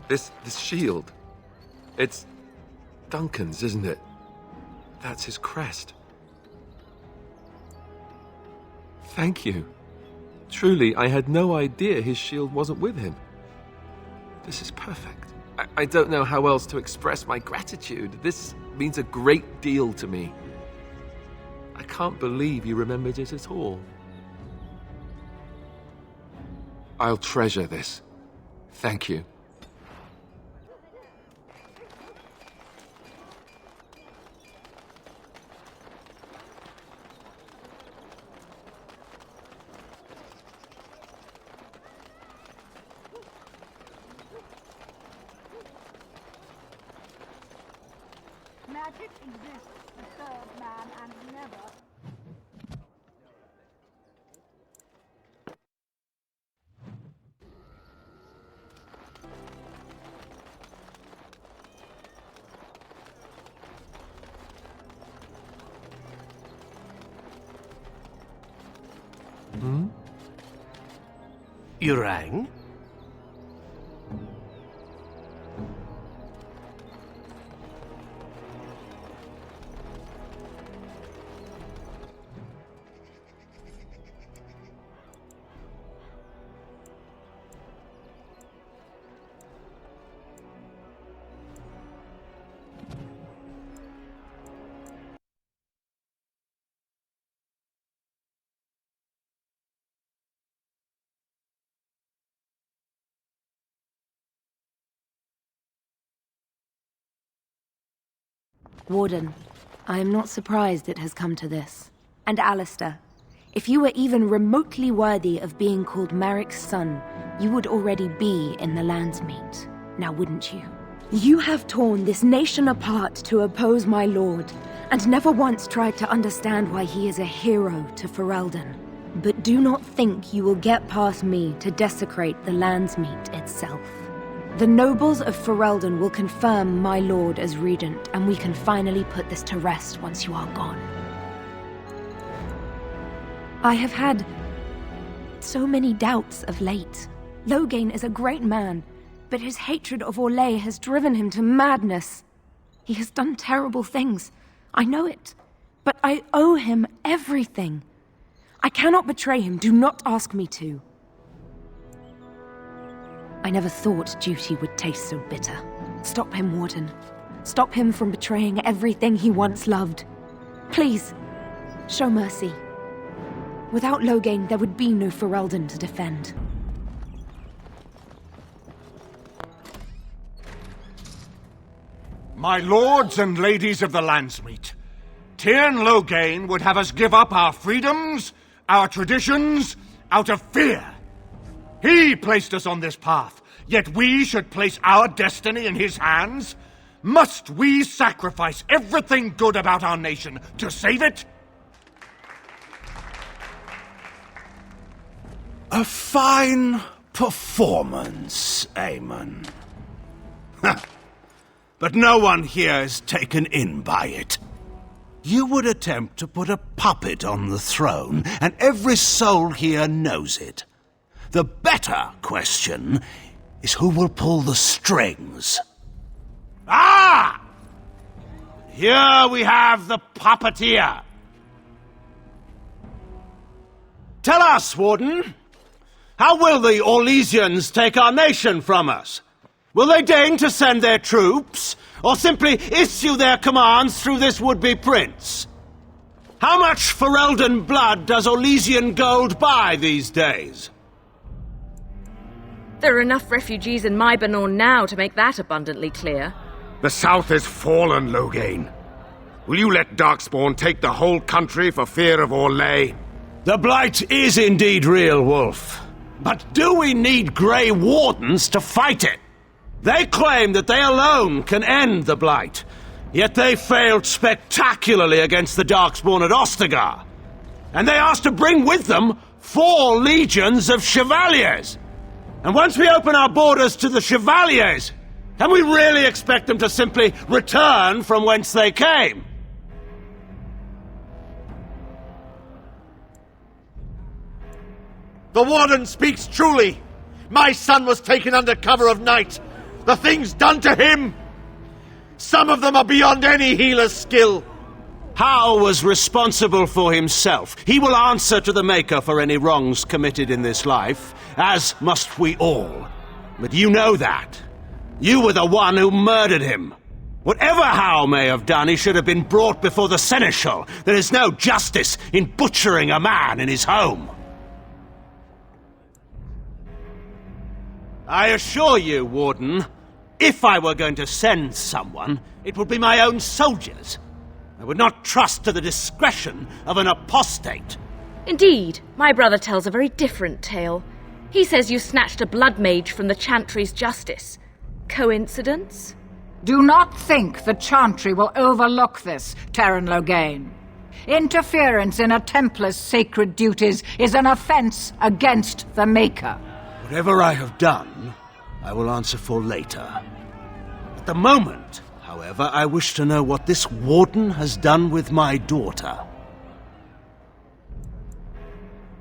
This shield. It's Duncan's, isn't it? That's his crest. Thank you. Truly, I had no idea his shield wasn't with him. This is perfect. I don't know how else to express my gratitude. This means a great deal to me. I can't believe you remembered it at all. I'll treasure this. Thank you. Magic exists to serve man and never. You rang? Warden, I am not surprised it has come to this. And Alistair, if you were even remotely worthy of being called Marik's son, you would already be in the Landsmeet, now wouldn't you? You have torn this nation apart to oppose my lord, and never once tried to understand why he is a hero to Fereldan. But do not think you will get past me to desecrate the Landsmeet itself. The nobles of Fereldan will confirm my lord as regent, and we can finally put this to rest once you are gone. I have had so many doubts of late. Loghain is a great man, but his hatred of Orlais has driven him to madness. He has done terrible things. I know it, but I owe him everything. I cannot betray him. Do not ask me to. I never thought duty would taste so bitter. Stop him, Warden. Stop him from betraying everything he once loved. Please, show mercy. Without Loghain, there would be no Fereldan to defend. My lords and ladies of the Landsmeet, Tyrn Loghain would have us give up our freedoms, our traditions, out of fear. He placed us on this path, yet we should place our destiny in his hands? Must we sacrifice everything good about our nation to save it? A fine performance, Aemon. But no one here is taken in by it. You would attempt to put a puppet on the throne, and every soul here knows it. The better question is who will pull the strings. Ah! Here we have the puppeteer. Tell us, Warden, how will the Orlesians take our nation from us? Will they deign to send their troops, or simply issue their commands through this would-be prince? How much Fereldan blood does Orlesian gold buy these days? There are enough refugees in Mybanor now to make that abundantly clear. The South is fallen, Loghain. Will you let darkspawn take the whole country for fear of Orlais? The Blight is indeed real, Wolf. But do we need Grey Wardens to fight it? They claim that they alone can end the Blight, yet they failed spectacularly against the Darkspawn at Ostagar. And they asked to bring with them 4 legions of Chevaliers. And once we open our borders to the Chevaliers, can we really expect them to simply return from whence they came? The Warden speaks truly. My son was taken under cover of night. The things done to him! Some of them are beyond any healer's skill. Hal was responsible for himself. He will answer to the Maker for any wrongs committed in this life, as must we all. But you know that. You were the one who murdered him. Whatever Hal may have done, he should have been brought before the Seneschal. There is no justice in butchering a man in his home. I assure you, Warden, if I were going to send someone, it would be my own soldiers. I would not trust to the discretion of an apostate. Indeed, my brother tells a very different tale. He says you snatched a blood mage from the Chantry's justice. Coincidence? Do not think the Chantry will overlook this, Terran Logain. Interference in a Templar's sacred duties is an offense against the Maker. Whatever I have done, I will answer for later. At the moment, however, I wish to know what this Warden has done with my daughter.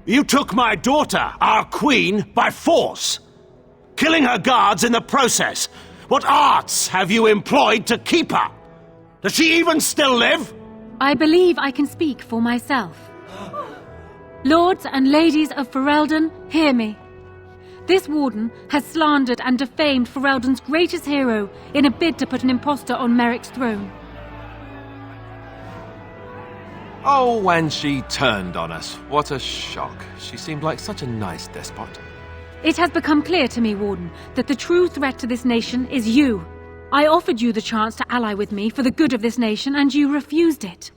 You took my daughter, our queen, by force, killing her guards in the process. What arts have you employed to keep her? Does she even still live? I believe I can speak for myself. Lords and ladies of Fereldan, hear me. This Warden has slandered and defamed Fereldan's greatest hero in a bid to put an impostor on Merrick's throne. Oh, when she turned on us. What a shock. She seemed like such a nice despot. It has become clear to me, Warden, that the true threat to this nation is you. I offered you the chance to ally with me for the good of this nation, and you refused it.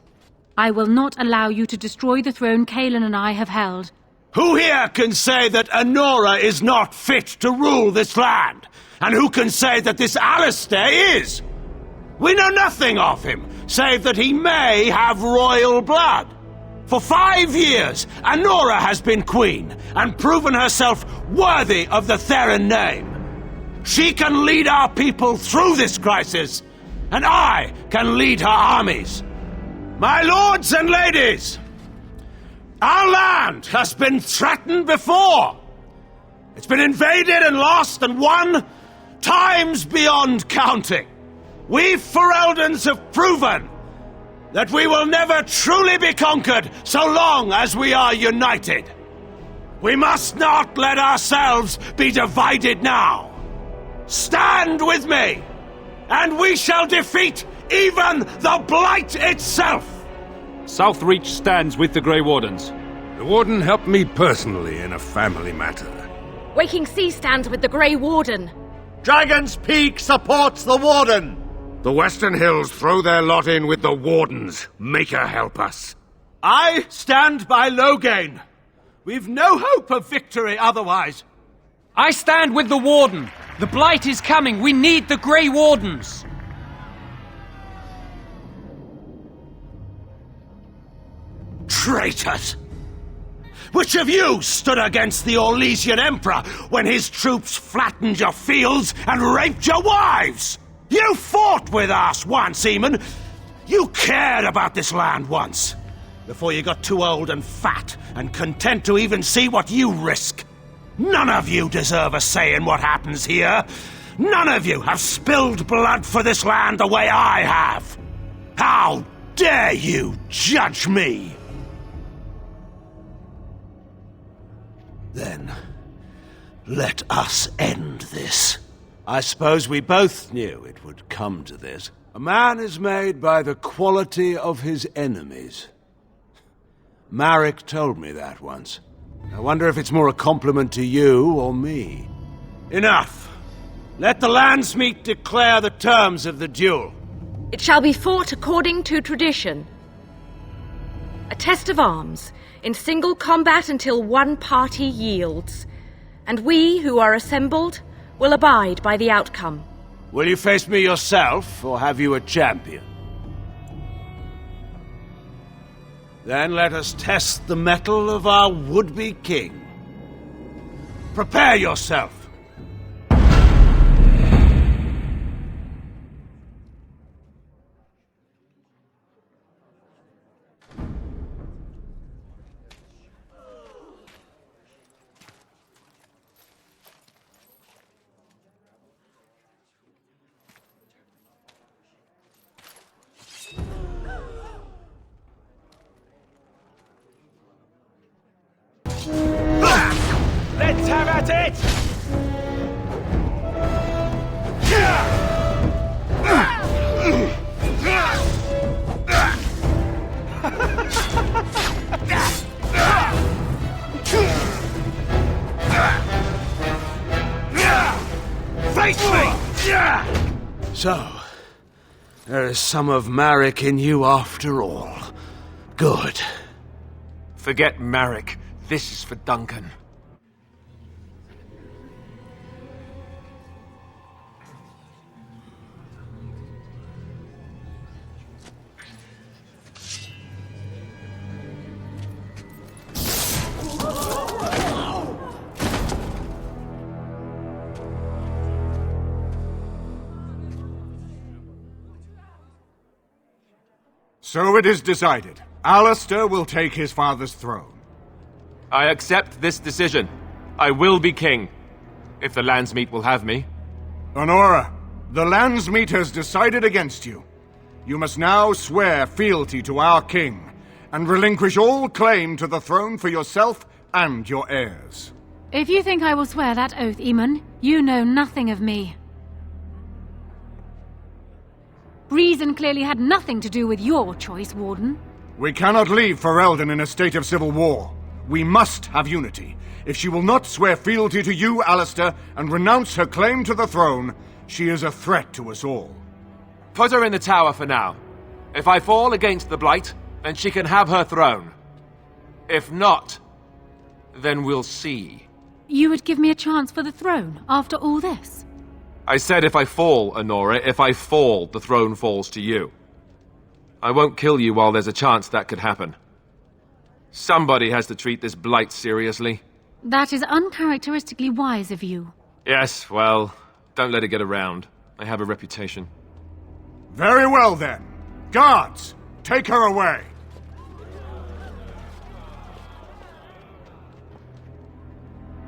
I will not allow you to destroy the throne Kaelin and I have held. Who here can say that Anora is not fit to rule this land? And who can say that this Alistair is? We know nothing of him, save that he may have royal blood. For 5 years, Anora has been queen, and proven herself worthy of the Theron name. She can lead our people through this crisis, and I can lead her armies. My lords and ladies, our land has been threatened before. It's been invaded and lost and won times beyond counting. We Fereldans have proven that we will never truly be conquered so long as we are united. We must not let ourselves be divided now. Stand with me, and we shall defeat even the Blight itself! Southreach stands with the Grey Wardens. The Warden helped me personally in a family matter. Waking Sea stands with the Grey Warden. Dragon's Peak supports the Warden! The Western Hills throw their lot in with the Wardens. Maker help us. I stand by Logain. We've no hope of victory otherwise. I stand with the Warden. The Blight is coming. We need the Grey Wardens. Traitors! Which of you stood against the Orlesian Emperor when his troops flattened your fields and raped your wives? You fought with us once, Eamon. You cared about this land once. Before you got too old and fat and content to even see what you risk. None of you deserve a say in what happens here. None of you have spilled blood for this land the way I have. How dare you judge me? Then, let us end this. I suppose we both knew it would come to this. A man is made by the quality of his enemies. Marek told me that once. I wonder if it's more a compliment to you or me. Enough! Let the Landsmeet declare the terms of the duel. It shall be fought according to tradition. A test of arms, in single combat until one party yields. And we, who are assembled, will abide by the outcome. Will you face me yourself, or have you a champion? Then let us test the mettle of our would-be king. Prepare yourself. have at it! Face me! So, there is some of Marek in you after all. Good. Forget Marek. This is for Duncan. So it is decided. Alistair will take his father's throne. I accept this decision. I will be king, if the Landsmeet will have me. Honora, the Landsmeet has decided against you. You must now swear fealty to our king, and relinquish all claim to the throne for yourself and your heirs. If you think I will swear that oath, Eamon, you know nothing of me. Reason clearly had nothing to do with your choice, Warden. We cannot leave Fereldan in a state of civil war. We must have unity. If she will not swear fealty to you, Alistair, and renounce her claim to the throne, she is a threat to us all. Put her in the tower for now. If I fall against the Blight, then she can have her throne. If not, then we'll see. You would give me a chance for the throne after all this? I said if I fall, Honora. If I fall, the throne falls to you. I won't kill you while there's a chance that could happen. Somebody has to treat this Blight seriously. That is uncharacteristically wise of you. Yes, well, don't let it get around. I have a reputation. Very well, then. Guards, take her away.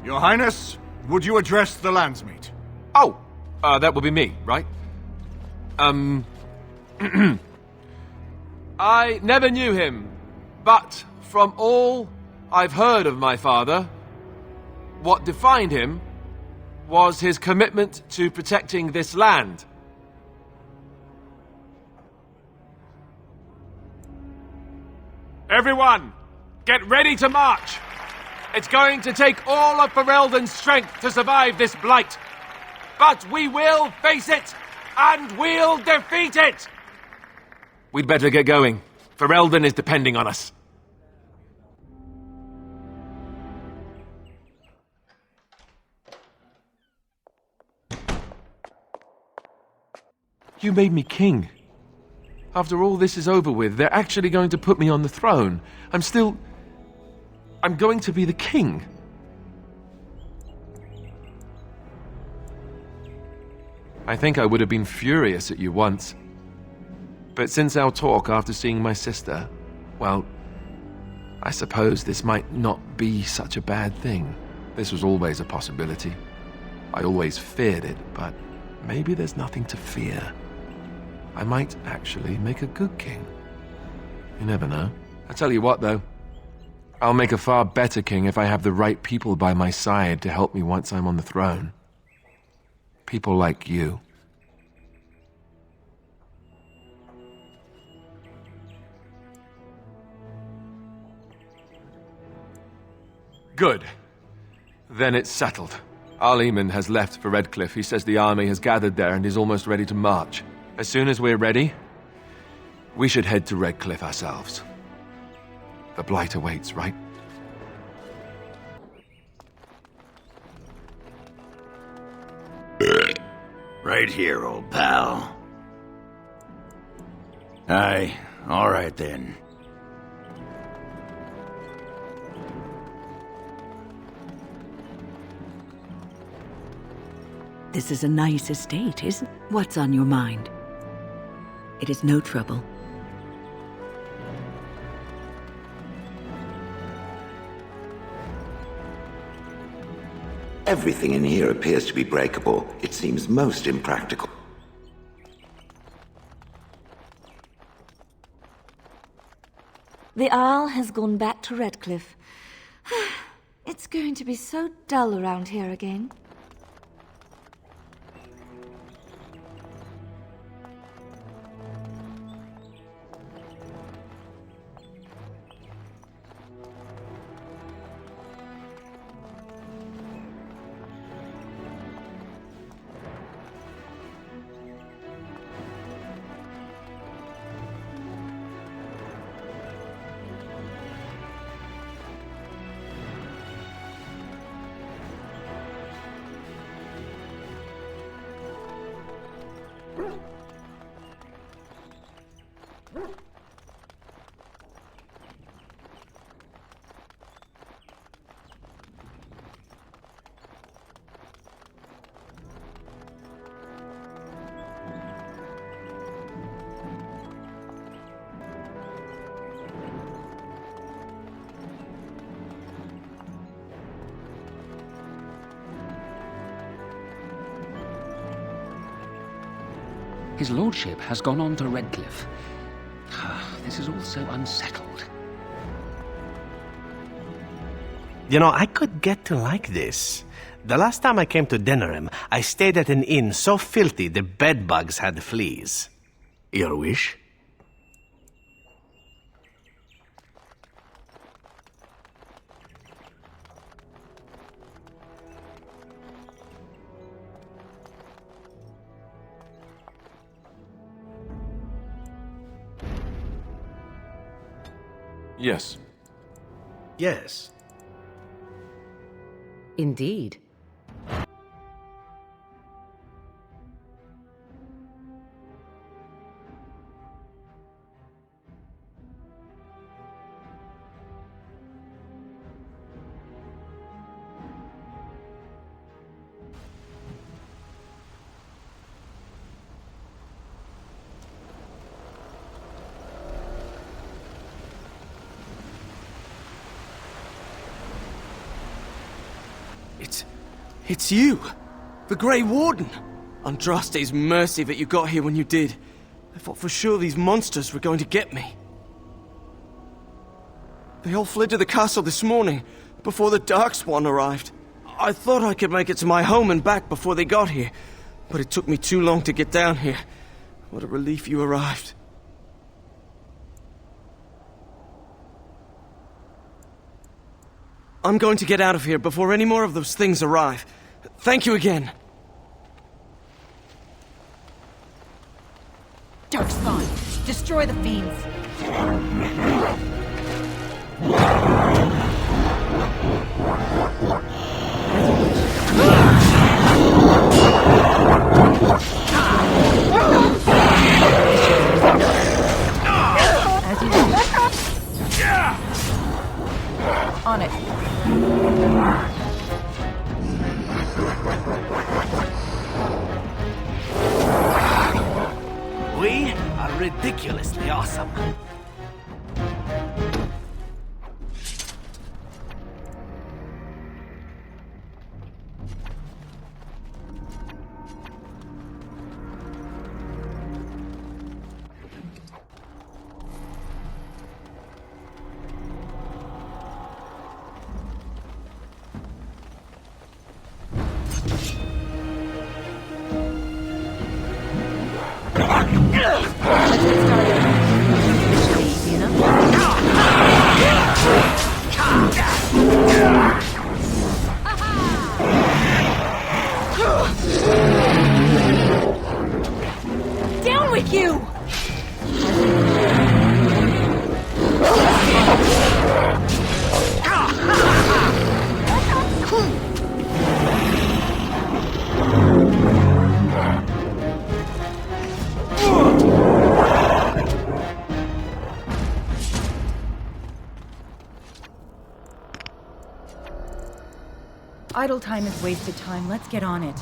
Your Highness, would you address the Landsmeet? Oh, that will be me, right? I never knew him, but from all I've heard of my father, what defined him was his commitment to protecting this land. Everyone, get ready to march! It's going to take all of Fereldan's strength to survive this Blight. But we will face it, and we'll defeat it! We'd better get going. Fereldan is depending on us. You made me king. After all this is over with, they're actually going to put me on the throne. I'm going to be the king. I think I would have been furious at you once. But since our talk after seeing my sister, well, I suppose this might not be such a bad thing. This was always a possibility. I always feared it, but maybe there's nothing to fear. I might actually make a good king. You never know. I tell you what, though. I'll make a far better king if I have the right people by my side to help me once I'm on the throne. People like you. Good. Then it's settled. Archdemon has left for Redcliffe. He says the army has gathered there and is almost ready to march. As soon as we're ready, we should head to Redcliffe ourselves. The Blight awaits, right? Right here, old pal. Aye, all right then. This is a nice estate, isn't it? What's on your mind? It is no trouble. Everything in here appears to be breakable. It seems most impractical. The Arl has gone back to Redcliffe. It's going to be so dull around here again. His lordship has gone on to Redcliffe. This is all so unsettled. You know, I could get to like this. The last time I came to Denerim, I stayed at an inn so filthy the bedbugs had fleas. Your wish? Yes. Yes. Indeed. It's you! The Grey Warden! Andraste's mercy that you got here when you did. I thought for sure these monsters were going to get me. They all fled to the castle this morning, before the darkspawn arrived. I thought I could make it to my home and back before they got here, but it took me too long to get down here. What a relief you arrived. I'm going to get out of here before any more of those things arrive. Thank you again. Darkspawn, destroy the fiends. On it. We are ridiculously awesome. Down with you! Idle time is wasted time. Let's get on it.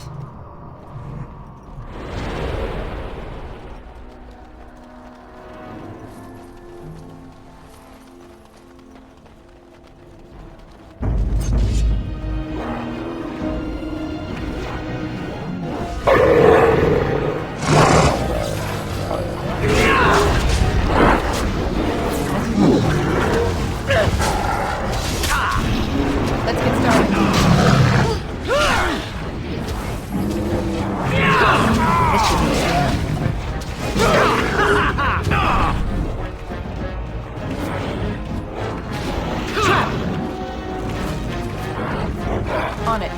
Let's get started. On it.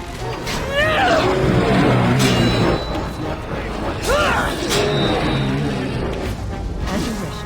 As you wish.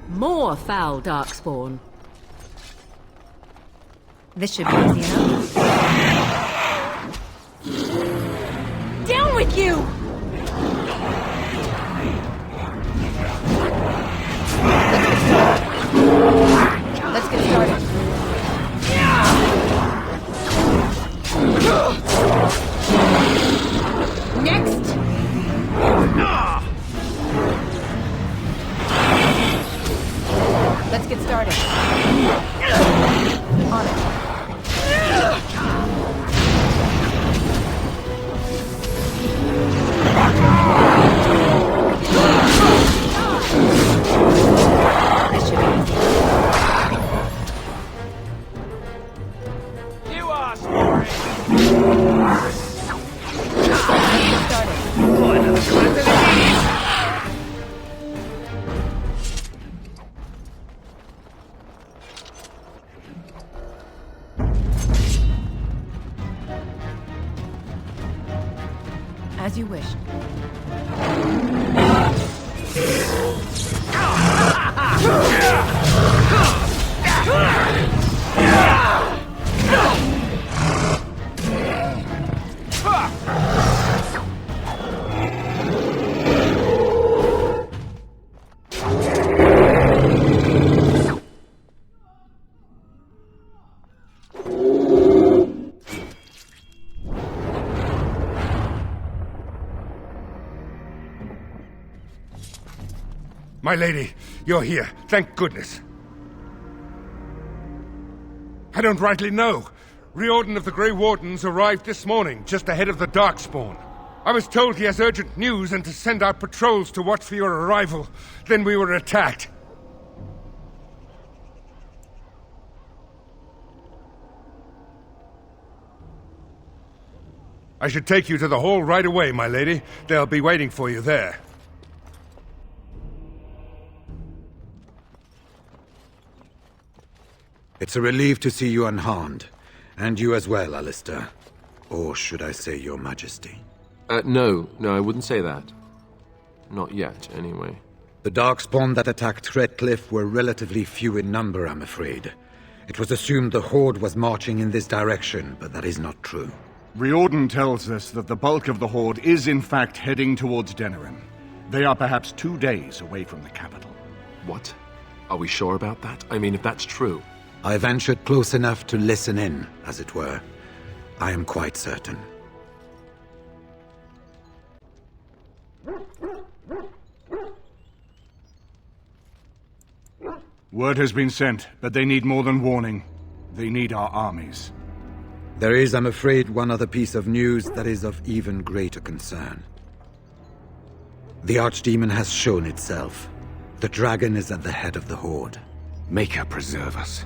More foul darkspawn. This should be easy enough. Down with you! Let's get started. Next! Let's get started. On it. This should be easy. You asked for it! Let's get started. Oh, another class of As you wish. My lady, you're here. Thank goodness. I don't rightly know. Riordan of the Grey Wardens arrived this morning, just ahead of the darkspawn. I was told he has urgent news and to send out patrols to watch for your arrival. Then we were attacked. I should take you to the hall right away, my lady. They'll be waiting for you there. It's a relief to see you unharmed. And you as well, Alistair. Or should I say your majesty? No, I wouldn't say that. Not yet, anyway. The darkspawn that attacked Redcliffe were relatively few in number, I'm afraid. It was assumed the Horde was marching in this direction, but that is not true. Riordan tells us that the bulk of the Horde is in fact heading towards Denerim. They are perhaps 2 days away from the capital. What? Are we sure about that? I mean, if that's true... I ventured close enough to listen in, as it were. I am quite certain. Word has been sent, but they need more than warning. They need our armies. There is, I'm afraid, one other piece of news that is of even greater concern. The Archdemon has shown itself. The dragon is at the head of the Horde. Make her preserve us.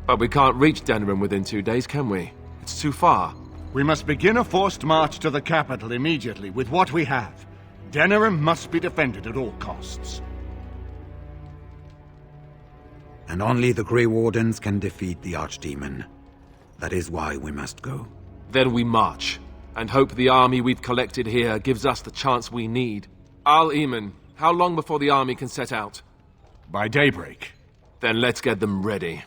But we can't reach Denerim within 2 days, can we? It's too far. We must begin a forced march to the capital immediately with what we have. Denerim must be defended at all costs. and only the Grey Wardens can defeat the Archdemon. That is why we must go. Then we march, and hope the army we've collected here gives us the chance we need. Al-Eamon, how long before the army can set out? By daybreak. Then let's get them ready.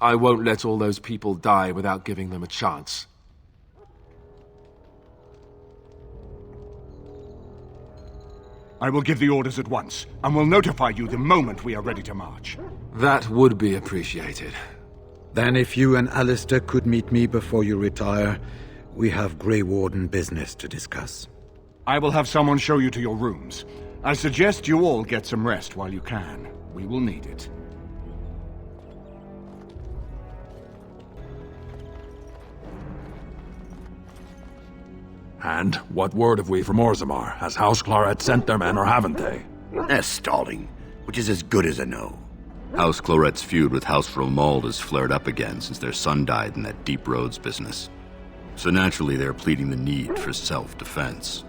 I won't let all those people die without giving them a chance. I will give the orders at once, and will notify you the moment we are ready to march. That would be appreciated. Then if you and Alistair could meet me before you retire, we have Grey Warden business to discuss. I will have someone show you to your rooms. I suggest you all get some rest while you can. We will need it. And what word have we from Orzammar? Has House Claret sent their men, or haven't they? They're stalling, which is as good as a no. House Claret's feud with House Fromald has flared up again since their son died in that Deep Roads business. So naturally they're pleading the need for self-defense.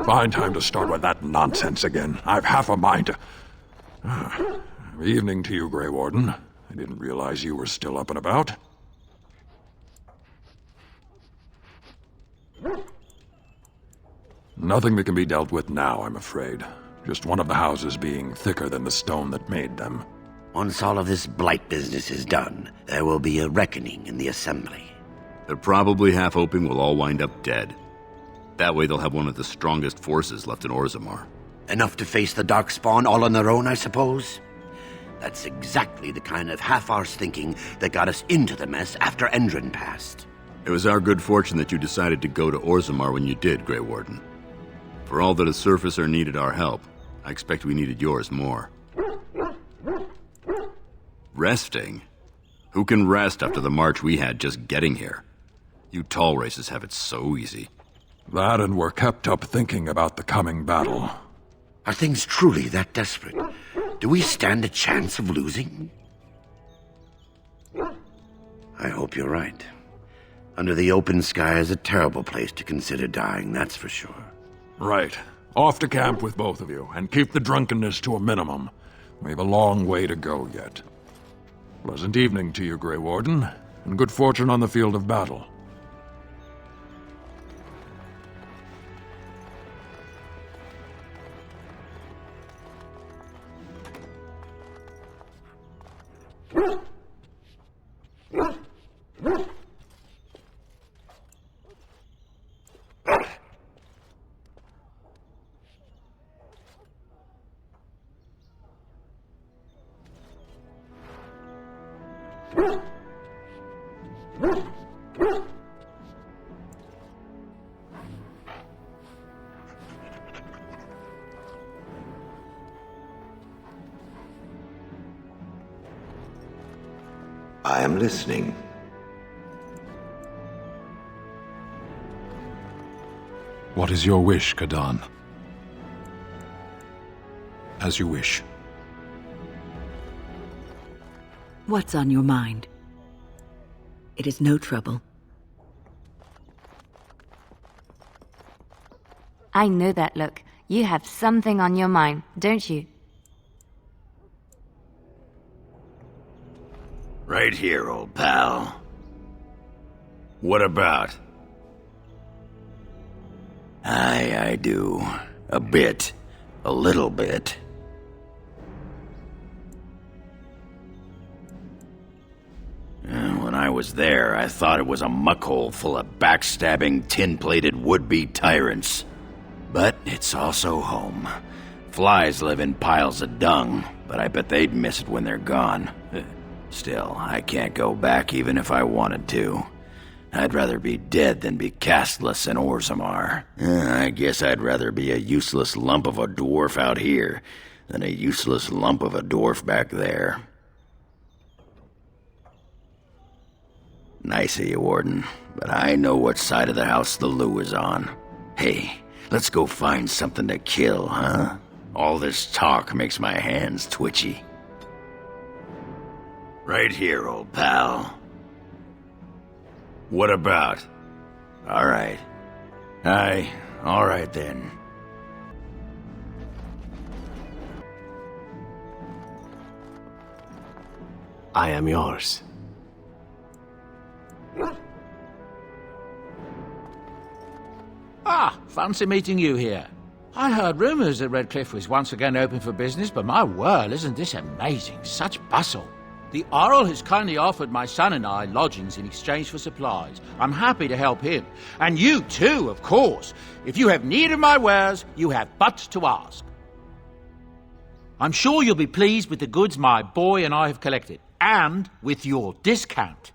Fine time to start with that nonsense again. I've half a mind to... Evening to you, Grey Warden. I didn't realize you were still up and about. Nothing that can be dealt with now, I'm afraid. Just one of the houses being thicker than the stone that made them. Once all of this blight business is done, there will be a reckoning in the Assembly. They're probably half hoping we'll all wind up dead. That way they'll have one of the strongest forces left in Orzammar. Enough to face the darkspawn all on their own, I suppose? That's exactly the kind of half-arsed thinking that got us into the mess after Endron passed. It was our good fortune that you decided to go to Orzammar when you did, Grey Warden. For all that a surfacer needed our help, I expect we needed yours more. Resting? Who can rest after the march we had just getting here? You tall races have it so easy. That, and we're kept up thinking about the coming battle. Are things truly that desperate? Do we stand a chance of losing? I hope you're right. Under the open sky is a terrible place to consider dying, that's for sure. Right. Off to camp with both of you, and keep the drunkenness to a minimum. We have a long way to go yet. Pleasant evening to you, Grey Warden, and good fortune on the field of battle. I am listening. What is your wish, Kadan? As you wish. What's on your mind? It is no trouble. I know that look. You have something on your mind, don't you? Right here, old pal. What about? I do. A bit. A little bit. When I was there, I thought it was a muckhole full of backstabbing, tin-plated would-be tyrants. But it's also home. Flies live in piles of dung, but I bet they'd miss it when they're gone. Still, I can't go back even if I wanted to. I'd rather be dead than be castless in Orzammar. I guess I'd rather be a useless lump of a dwarf out here than a useless lump of a dwarf back there. Nice of you, Warden, but I know what side of the house the Lou is on. Hey, let's go find something to kill, huh? All this talk makes my hands twitchy. Right here, old pal. What about? All right. All right then. I am yours. Ah, fancy meeting you here. I heard rumours that Redcliffe was once again open for business, but my word, isn't this amazing? Such bustle. The Earl has kindly offered my son and I lodgings in exchange for supplies. I'm happy to help him. And you too, of course. If you have need of my wares, you have but to ask. I'm sure you'll be pleased with the goods my boy and I have collected, and with your discount.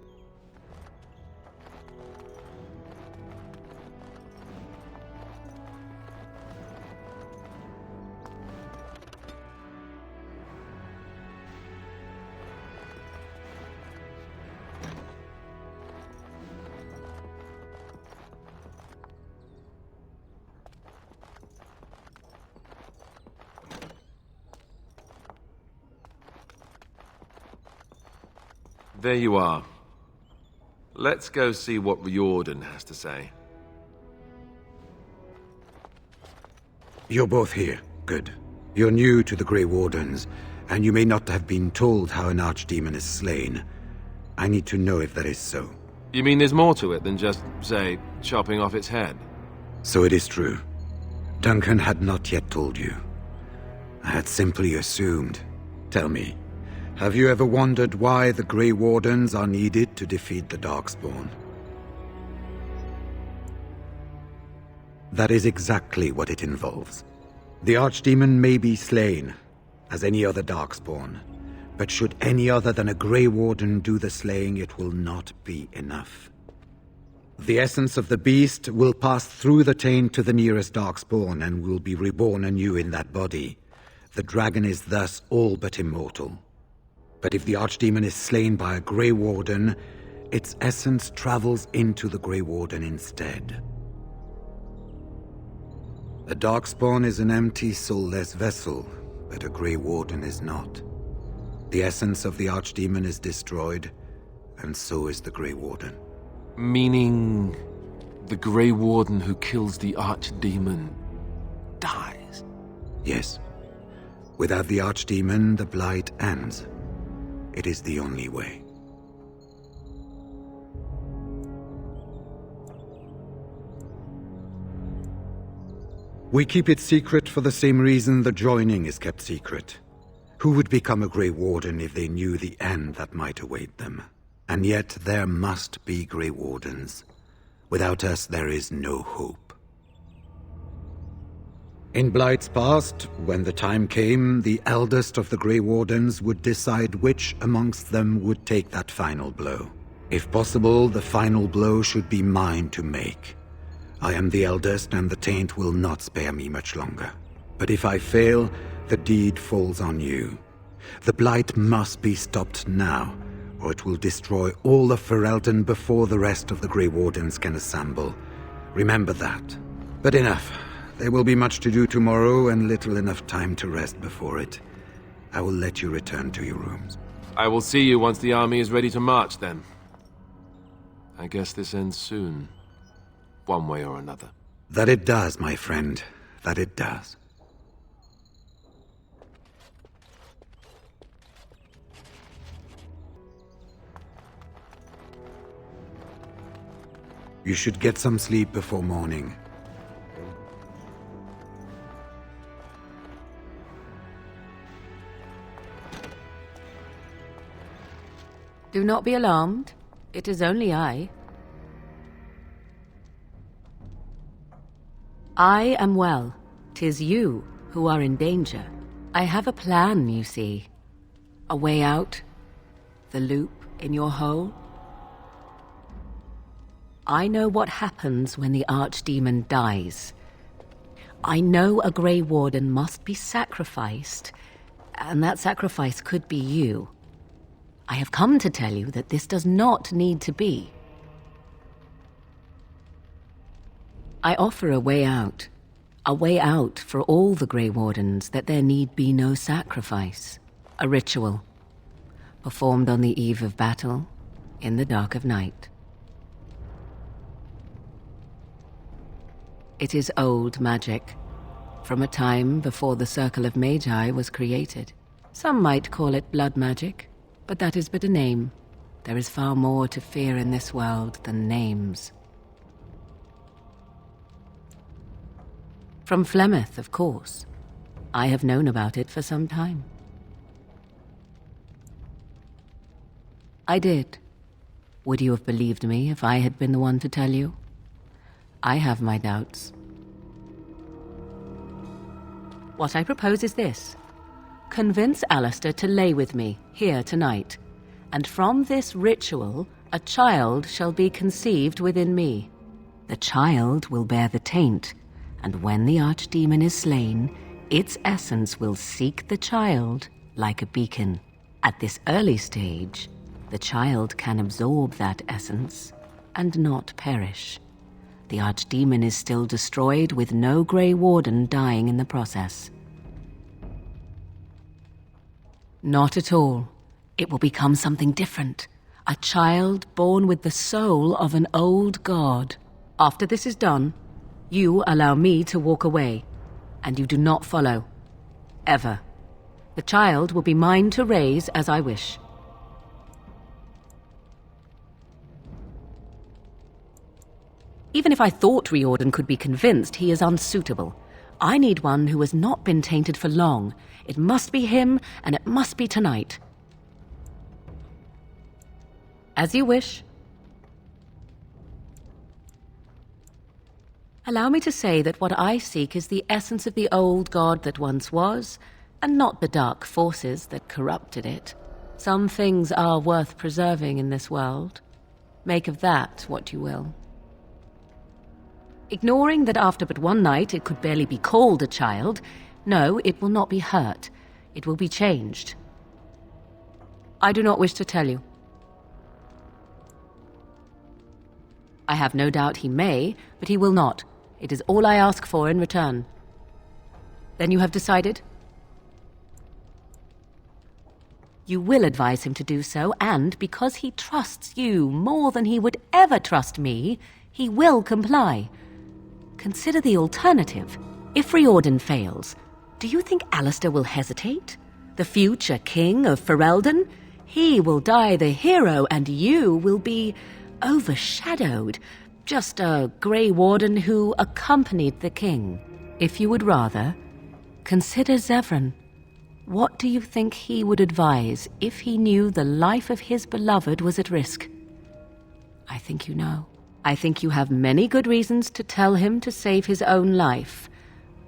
There you are. Let's go see what Riordan has to say. You're both here. Good. You're new to the Grey Wardens, and you may not have been told how an Archdemon is slain. I need to know if that is so. You mean there's more to it than just, say, chopping off its head? So it is true. Duncan had not yet told you. I had simply assumed. Tell me, have you ever wondered why the Grey Wardens are needed to defeat the darkspawn? That is exactly what it involves. The Archdemon may be slain, as any other darkspawn, but should any other than a Grey Warden do the slaying, it will not be enough. The essence of the beast will pass through the taint to the nearest darkspawn and will be reborn anew in that body. The dragon is thus all but immortal. But if the Archdemon is slain by a Grey Warden, its essence travels into the Grey Warden instead. A darkspawn is an empty, soulless vessel, but a Grey Warden is not. The essence of the Archdemon is destroyed, and so is the Grey Warden. Meaning the Grey Warden who kills the Archdemon dies? Yes. Without the Archdemon, the blight ends. It is the only way. We keep it secret for the same reason the joining is kept secret. Who would become a Grey Warden if they knew the end that might await them? And yet there must be Grey Wardens. Without us, there is no hope. In Blight's past, when the time came, the eldest of the Grey Wardens would decide which amongst them would take that final blow. If possible, the final blow should be mine to make. I am the eldest, and the taint will not spare me much longer. But if I fail, the deed falls on you. The Blight must be stopped now, or it will destroy all of Fereldan before the rest of the Grey Wardens can assemble. Remember that. But enough. There will be much to do tomorrow, and little enough time to rest before it. I will let you return to your rooms. I will see you once the army is ready to march, then. I guess this ends soon. One way or another. That it does, my friend. That it does. You should get some sleep before morning. Do not be alarmed. It is only I. I am well. 'Tis you who are in danger. I have a plan, you see. A way out. The loop in your hole. I know what happens when the Archdemon dies. I know a Grey Warden must be sacrificed, and that sacrifice could be you. I have come to tell you that this does not need to be. I offer a way out for all the Grey Wardens, that there need be no sacrifice. A ritual, performed on the eve of battle, in the dark of night. It is old magic, from a time before the Circle of Magi was created. Some might call it blood magic. But that is but a name. There is far more to fear in this world than names. From Flemeth, of course. I have known about it for some time. I did. Would you have believed me if I had been the one to tell you? I have my doubts. What I propose is this. Convince Alistair to lay with me, here tonight. And from this ritual, a child shall be conceived within me. The child will bear the taint, and when the Archdemon is slain, its essence will seek the child like a beacon. At this early stage, the child can absorb that essence and not perish. The Archdemon is still destroyed with no Grey Warden dying in the process. Not at all. It will become something different. A child born with the soul of an old god. After this is done, you allow me to walk away, and you do not follow. Ever. The child will be mine to raise as I wish. Even if I thought Riordan could be convinced, he is unsuitable. I need one who has not been tainted for long. It must be him, and it must be tonight. As you wish. Allow me to say that what I seek is the essence of the old god that once was, and not the dark forces that corrupted it. Some things are worth preserving in this world. Make of that what you will. Ignoring that after but one night it could barely be called a child, no, it will not be hurt. It will be changed. I do not wish to tell you. I have no doubt he may, but he will not. It is all I ask for in return. Then you have decided? You will advise him to do so, and because he trusts you more than he would ever trust me, he will comply. Consider the alternative. If Riordan fails, do you think Alistair will hesitate? The future king of Fereldan? He will die the hero, and you will be overshadowed. Just a Grey Warden who accompanied the king. If you would rather, consider Zevran. What do you think he would advise if he knew the life of his beloved was at risk? I think you know. I think you have many good reasons to tell him to save his own life.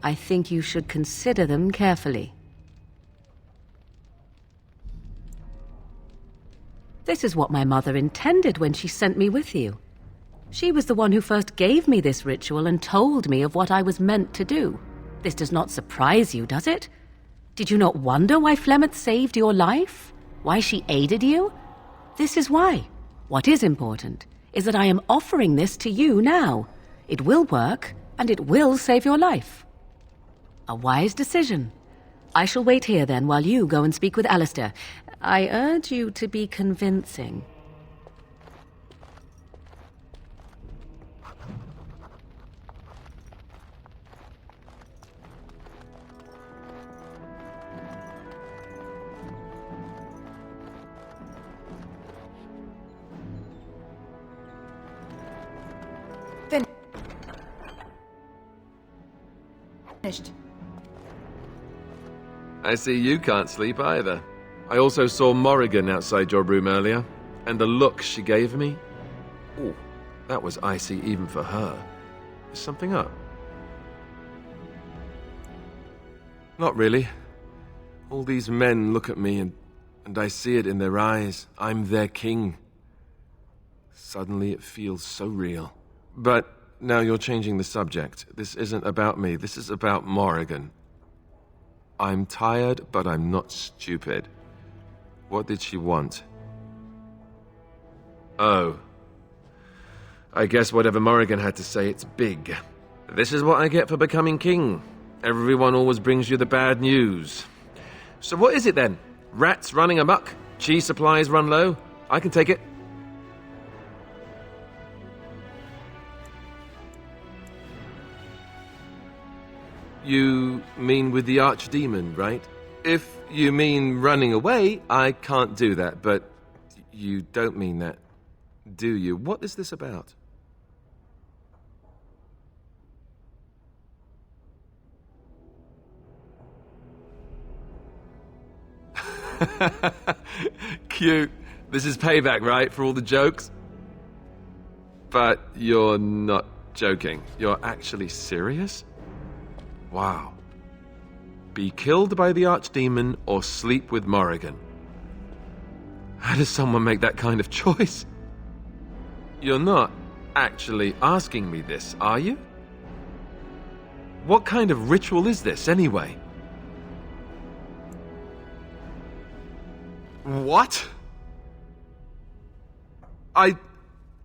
I think you should consider them carefully. This is what my mother intended when she sent me with you. She was the one who first gave me this ritual and told me of what I was meant to do. This does not surprise you, does it? Did you not wonder why Flemeth saved your life? Why she aided you? This is why. What is important is that I am offering this to you now. It will work, and it will save your life. A wise decision. I shall wait here then while you go and speak with Alistair. I urge you to be convincing. Finished. I see you can't sleep either. I also saw Morrigan outside your room earlier, and the look she gave me. Ooh, that was icy even for her. Is something up? Not really. All these men look at me and I see it in their eyes. I'm their king. Suddenly it feels so real. But now you're changing the subject. This isn't about me. This is about Morrigan. I'm tired, but I'm not stupid. What did she want? Oh. I guess whatever Morrigan had to say, it's big. This is what I get for becoming king. Everyone always brings you the bad news. So what is it then? Rats running amok? Cheese supplies run low? I can take it. You mean with the Archdemon, right? If you mean running away, I can't do that, but you don't mean that, do you? What is this about? Cute. This is payback, right, for all the jokes? But you're not joking. You're actually serious? Wow. Be killed by the Archdemon or sleep with Morrigan. How does someone make that kind of choice? You're not actually asking me this, are you? What kind of ritual is this, anyway? What? I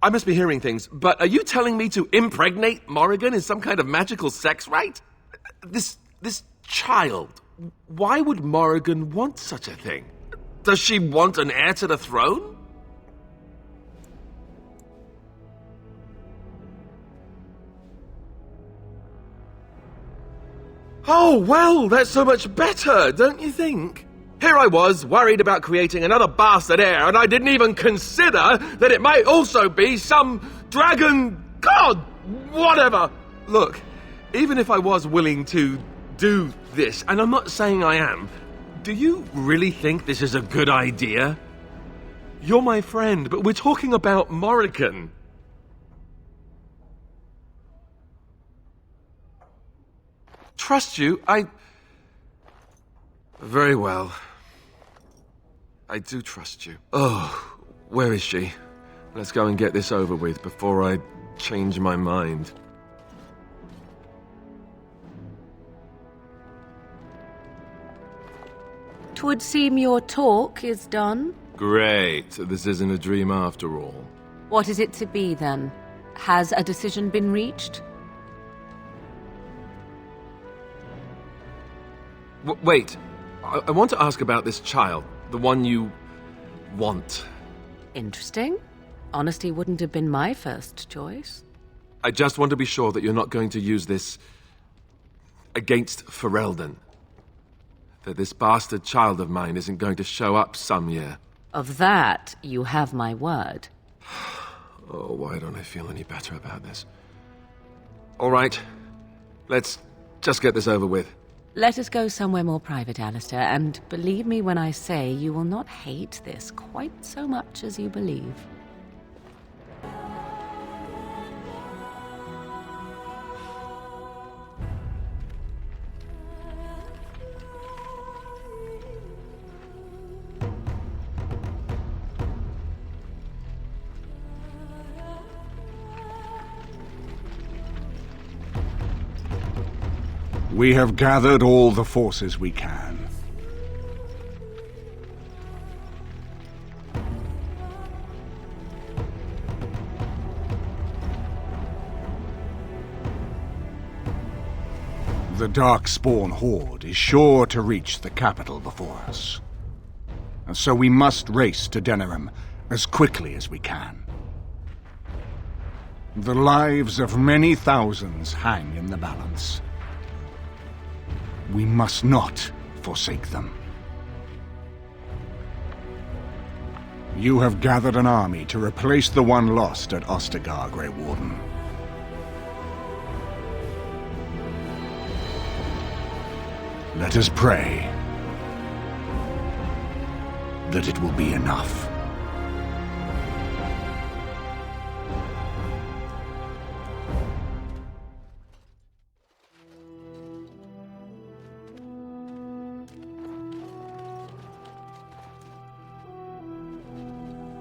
must be hearing things, but are you telling me to impregnate Morrigan is some kind of magical sex rite? This child, why would Morrigan want such a thing? Does she want an heir to the throne? Oh, well, that's so much better, don't you think? Here I was, worried about creating another bastard heir, and I didn't even consider that it might also be some dragon god, whatever. Look, even if I was willing to do this, and I'm not saying I am, do you really think this is a good idea? You're my friend, but we're talking about Morrigan. Trust you, Very well. I do trust you. Oh, where is she? Let's go and get this over with before I change my mind. Twould seem your talk is done. Great. This isn't a dream after all. What is it to be, then? Has a decision been reached? Wait. I want to ask about this child. The one you want. Interesting. Honesty wouldn't have been my first choice. I just want to be sure that you're not going to use this against Fereldan. That this bastard child of mine isn't going to show up some year. Of that, you have my word. Oh, why don't I feel any better about this? All right. Let's just get this over with. Let us go somewhere more private, Alistair, and believe me when I say you will not hate this quite so much as you believe. We have gathered all the forces we can. The darkspawn horde is sure to reach the capital before us. And so we must race to Denerim as quickly as we can. The lives of many thousands hang in the balance. We must not forsake them. You have gathered an army to replace the one lost at Ostagar, Grey Warden. Let us pray that it will be enough.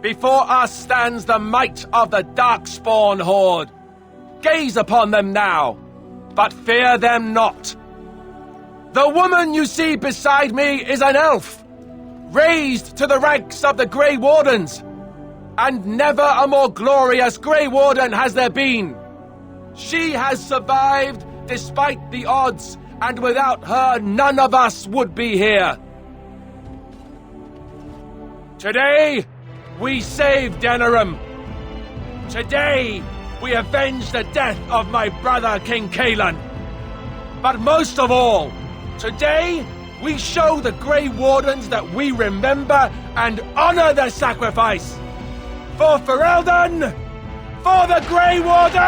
Before us stands the might of the darkspawn horde. Gaze upon them now, but fear them not. The woman you see beside me is an elf, raised to the ranks of the Grey Wardens, and never a more glorious Grey Warden has there been. She has survived despite the odds, and without her none of us would be here. Today, we save Denerim. Today, we avenge the death of my brother King Kaelan. But most of all, today, we show the Grey Wardens that we remember and honor their sacrifice! For Fereldan! For the Grey Wardens!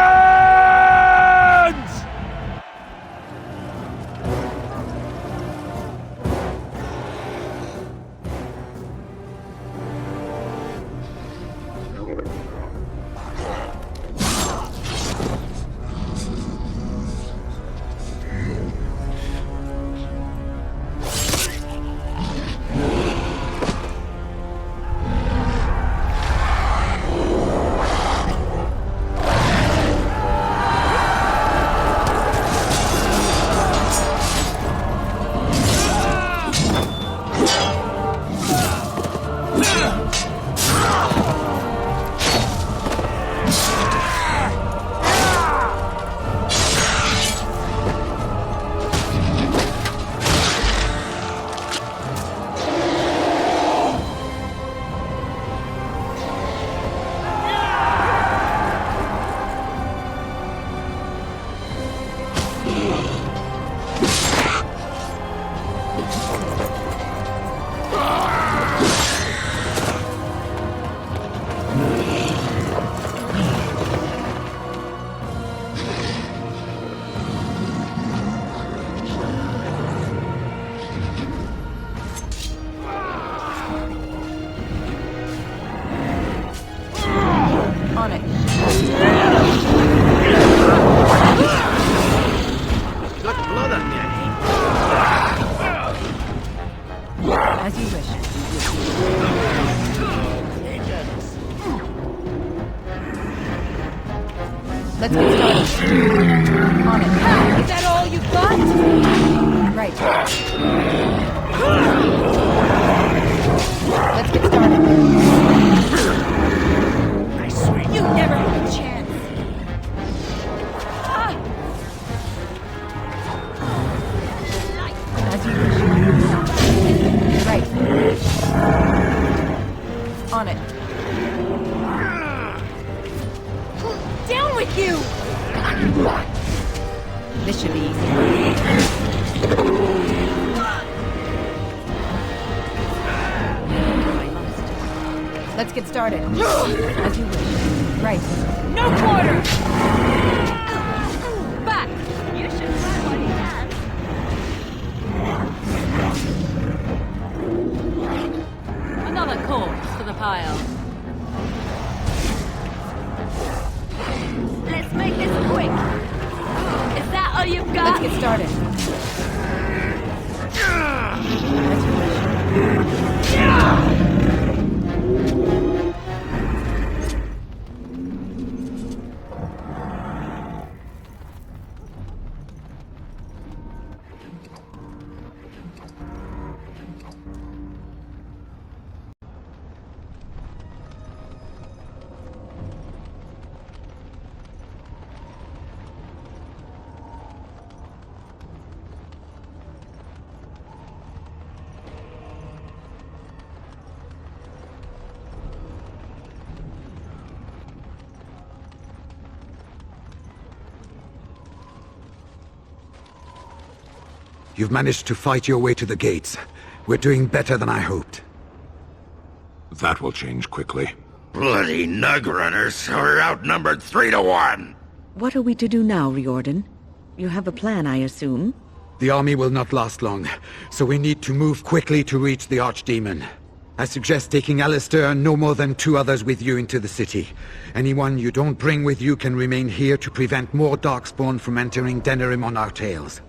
As you wish. Let's get started. On it. Is that all you've got? Right. Let's get started. I swear. You never had a chance. As you wish. Right. On it. Down with you! This should be easy. Let's get started. As you wish. Right. No quarter! Back! You should try what he has. Another corpse for the pile. Let's make this quick. Is that all you've got? Let's get started. You've managed to fight your way to the gates. We're doing better than I hoped. That will change quickly. Bloody nug runners are outnumbered 3 to 1. What are we to do now, Riordan? You have a plan, I assume? The army will not last long, so we need to move quickly to reach the Archdemon. I suggest taking Alistair and no more than 2 others with you into the city. Anyone you don't bring with you can remain here to prevent more darkspawn from entering Denerim on our tails.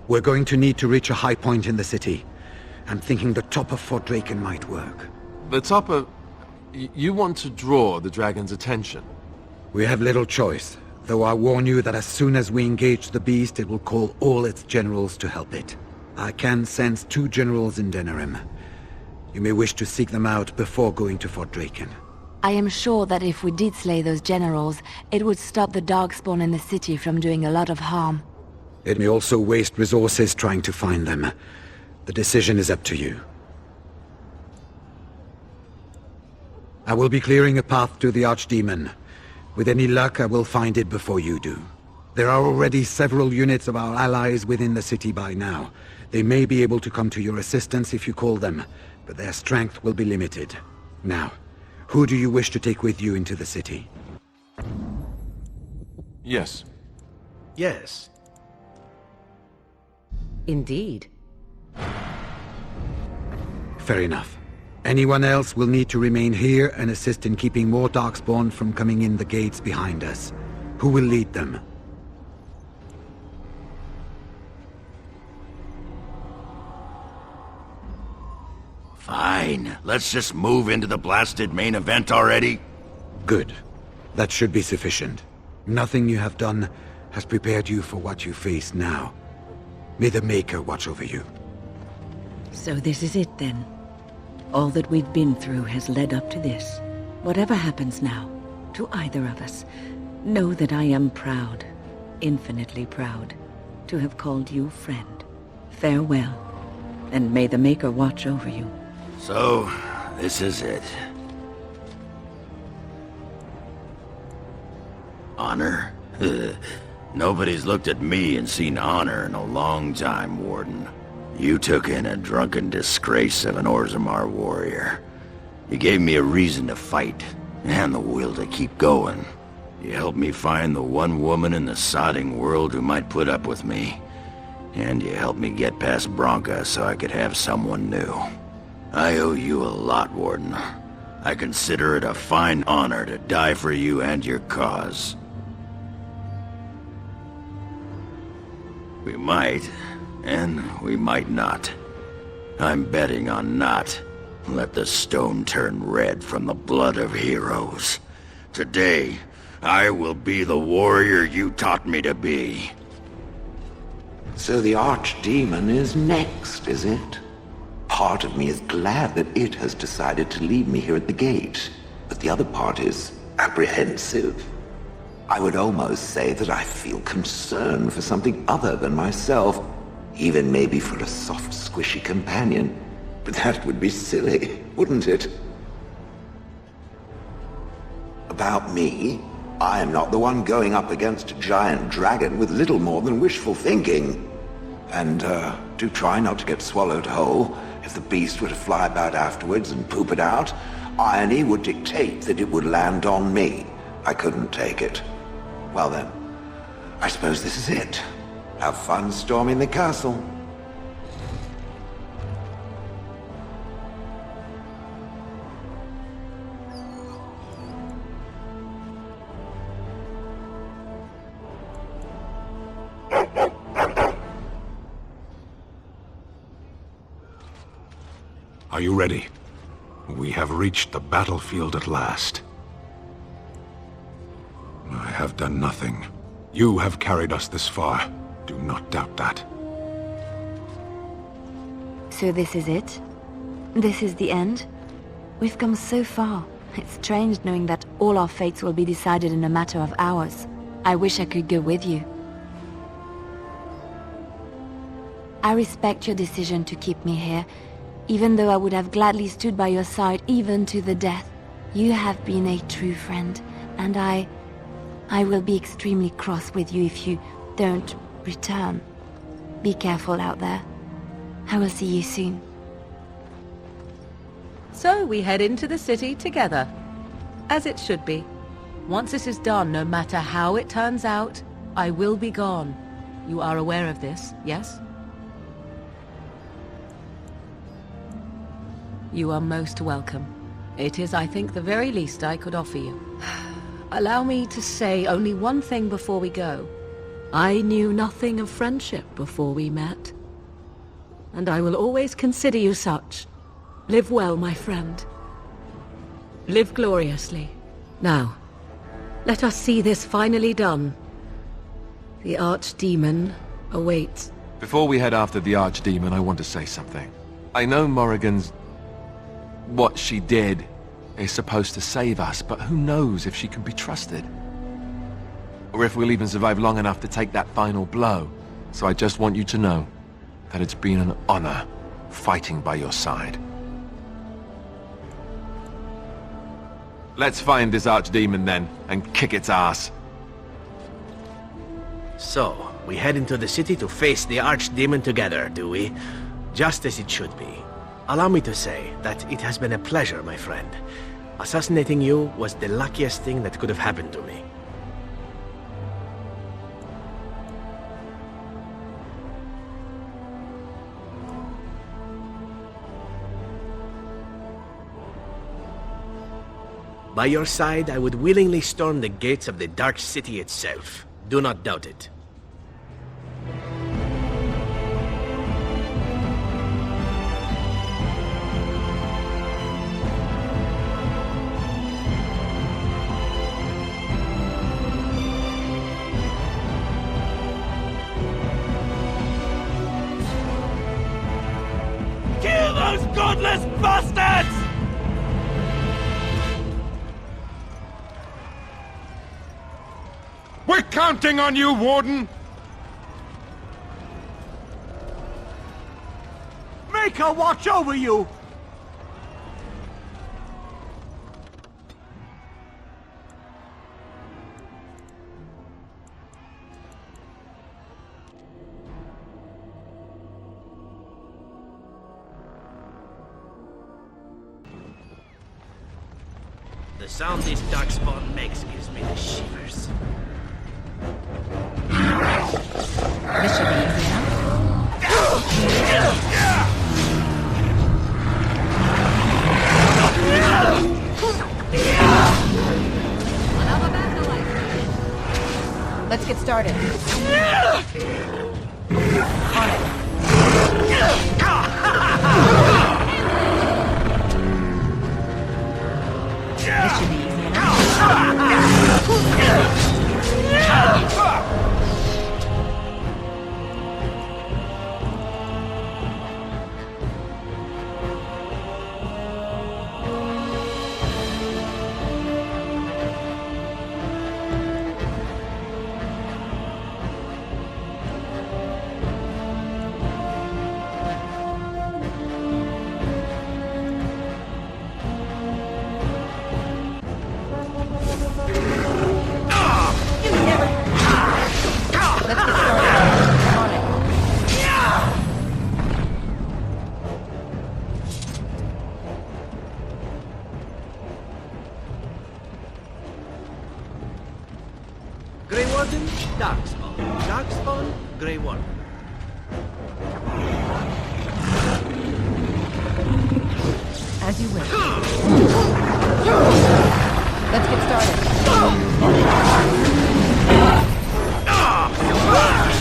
We're going to need to reach a high point in the city. I'm thinking the top of Fort Draken might work. The top of... You want to draw the dragon's attention? We have little choice, though I warn you that as soon as we engage the beast, it will call all its generals to help it. I can sense 2 generals in Denerim. You may wish to seek them out before going to Fort Draken. I am sure that if we did slay those generals, it would stop the darkspawn in the city from doing a lot of harm. It may also waste resources trying to find them. The decision is up to you. I will be clearing a path to the Archdemon. With any luck, I will find it before you do. There are already several units of our allies within the city by now. They may be able to come to your assistance if you call them, but their strength will be limited. Now, who do you wish to take with you into the city? Yes. Yes. Indeed. Fair enough. Anyone else will need to remain here and assist in keeping more darkspawn from coming in the gates behind us. Who will lead them? Fine. Let's just move into the blasted main event already. Good. That should be sufficient. Nothing you have done has prepared you for what you face now. May the Maker watch over you. So this is it then. All that we've been through has led up to this. Whatever happens now, to either of us, know that I am proud, infinitely proud, to have called you friend. Farewell, and may the Maker watch over you. So, this is it. Honor? Nobody's looked at me and seen honor in a long time, Warden. You took in a drunken disgrace of an Orzammar warrior. You gave me a reason to fight, and the will to keep going. You helped me find the one woman in the sodding world who might put up with me. And you helped me get past Bronca so I could have someone new. I owe you a lot, Warden. I consider it a fine honor to die for you and your cause. We might, and we might not. I'm betting on not. Let the stone turn red from the blood of heroes. Today, I will be the warrior you taught me to be. So the Archdemon is next, is it? Part of me is glad that it has decided to leave me here at the gate, but the other part is apprehensive. I would almost say that I feel concern for something other than myself, even maybe for a soft, squishy companion. But that would be silly, wouldn't it? About me, I am not the one going up against a giant dragon with little more than wishful thinking. And, do try not to get swallowed whole. If the beast were to fly about afterwards and poop it out, irony would dictate that it would land on me. I couldn't take it. Well then, I suppose this is it. Have fun storming the castle. Are you ready? We have reached the battlefield at last. I have done nothing. You have carried us this far. Do not doubt that. So this is it? This is the end? We've come so far. It's strange knowing that all our fates will be decided in a matter of hours. I wish I could go with you. I respect your decision to keep me here, even though I would have gladly stood by your side even to the death. You have been a true friend, and I will be extremely cross with you if you don't return. Be careful out there. I will see you soon. So we head into the city together. As it should be. Once this is done, no matter how it turns out, I will be gone. You are aware of this, yes? You are most welcome. It is, I think, the very least I could offer you. Allow me to say only one thing before we go. I knew nothing of friendship before we met. And I will always consider you such. Live well, my friend. Live gloriously. Now, let us see this finally done. The Archdemon awaits. Before we head after the Archdemon, I want to say something. I know Morrigan's... what she did is supposed to save us, but who knows if she can be trusted? Or if we'll even survive long enough to take that final blow. So I just want you to know that it's been an honor fighting by your side. Let's find this Archdemon then, and kick its ass. So, we head into the city to face the Archdemon together, do we? Just as it should be. Allow me to say that it has been a pleasure, my friend. Assassinating you was the luckiest thing that could have happened to me. By your side, I would willingly storm the gates of the Dark City itself. Do not doubt it. Kill those godless bastards! We're counting on you, Warden! Make her watch over you! The sound this darkspawn makes gives me the shivers. This should be easy enough. Let's get started. On it. This should be easy enough. Grey Warden, Darkspawn. Darkspawn, Grey Warden. As you wish. Let's get started.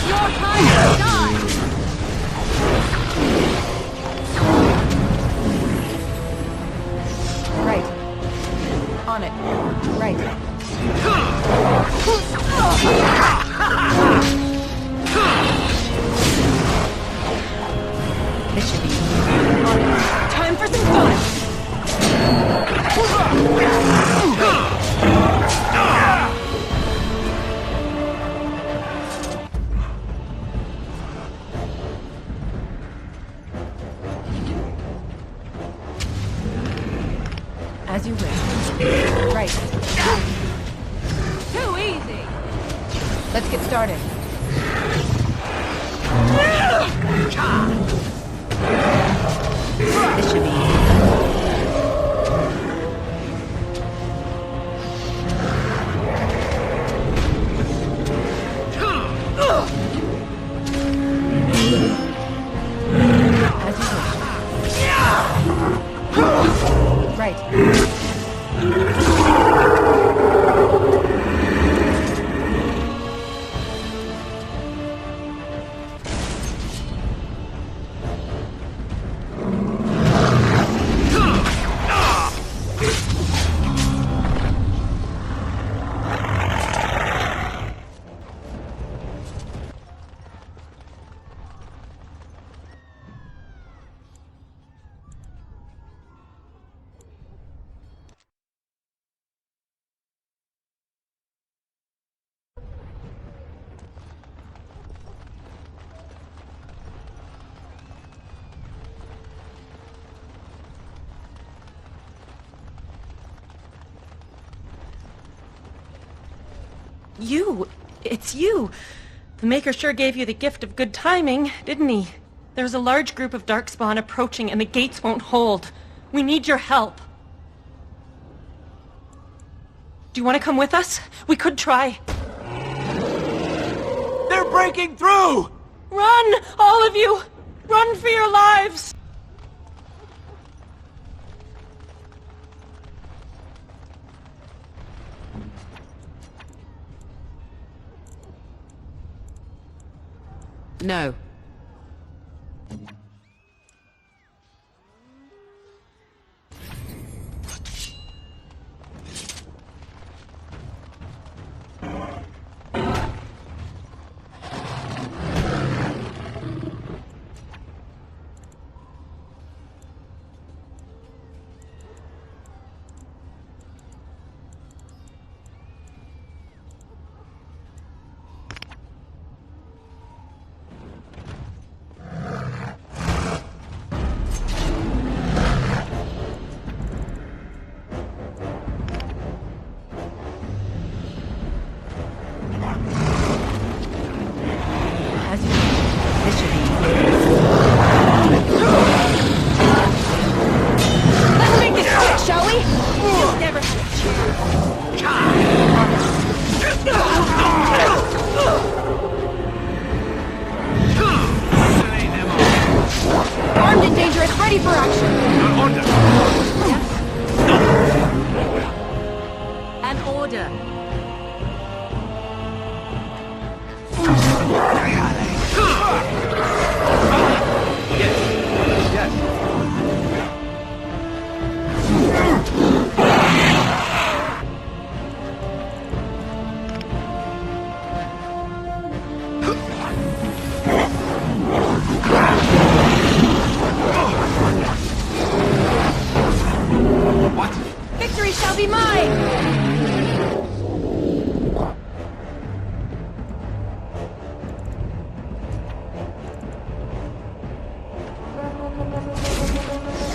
Your time to die! Right. On it. Right. This should be on it. Time for some fun! As you wish. Right. Too easy! Let's get started. This should be easy. As you wish. Right. You! It's you! The Maker sure gave you the gift of good timing, didn't he? There's a large group of darkspawn approaching and the gates won't hold. We need your help. Do you want to come with us? We could try. They're breaking through! Run! All of you! Run for your lives! No. Armed and dangerous, ready for action! An order. Victory shall be mine!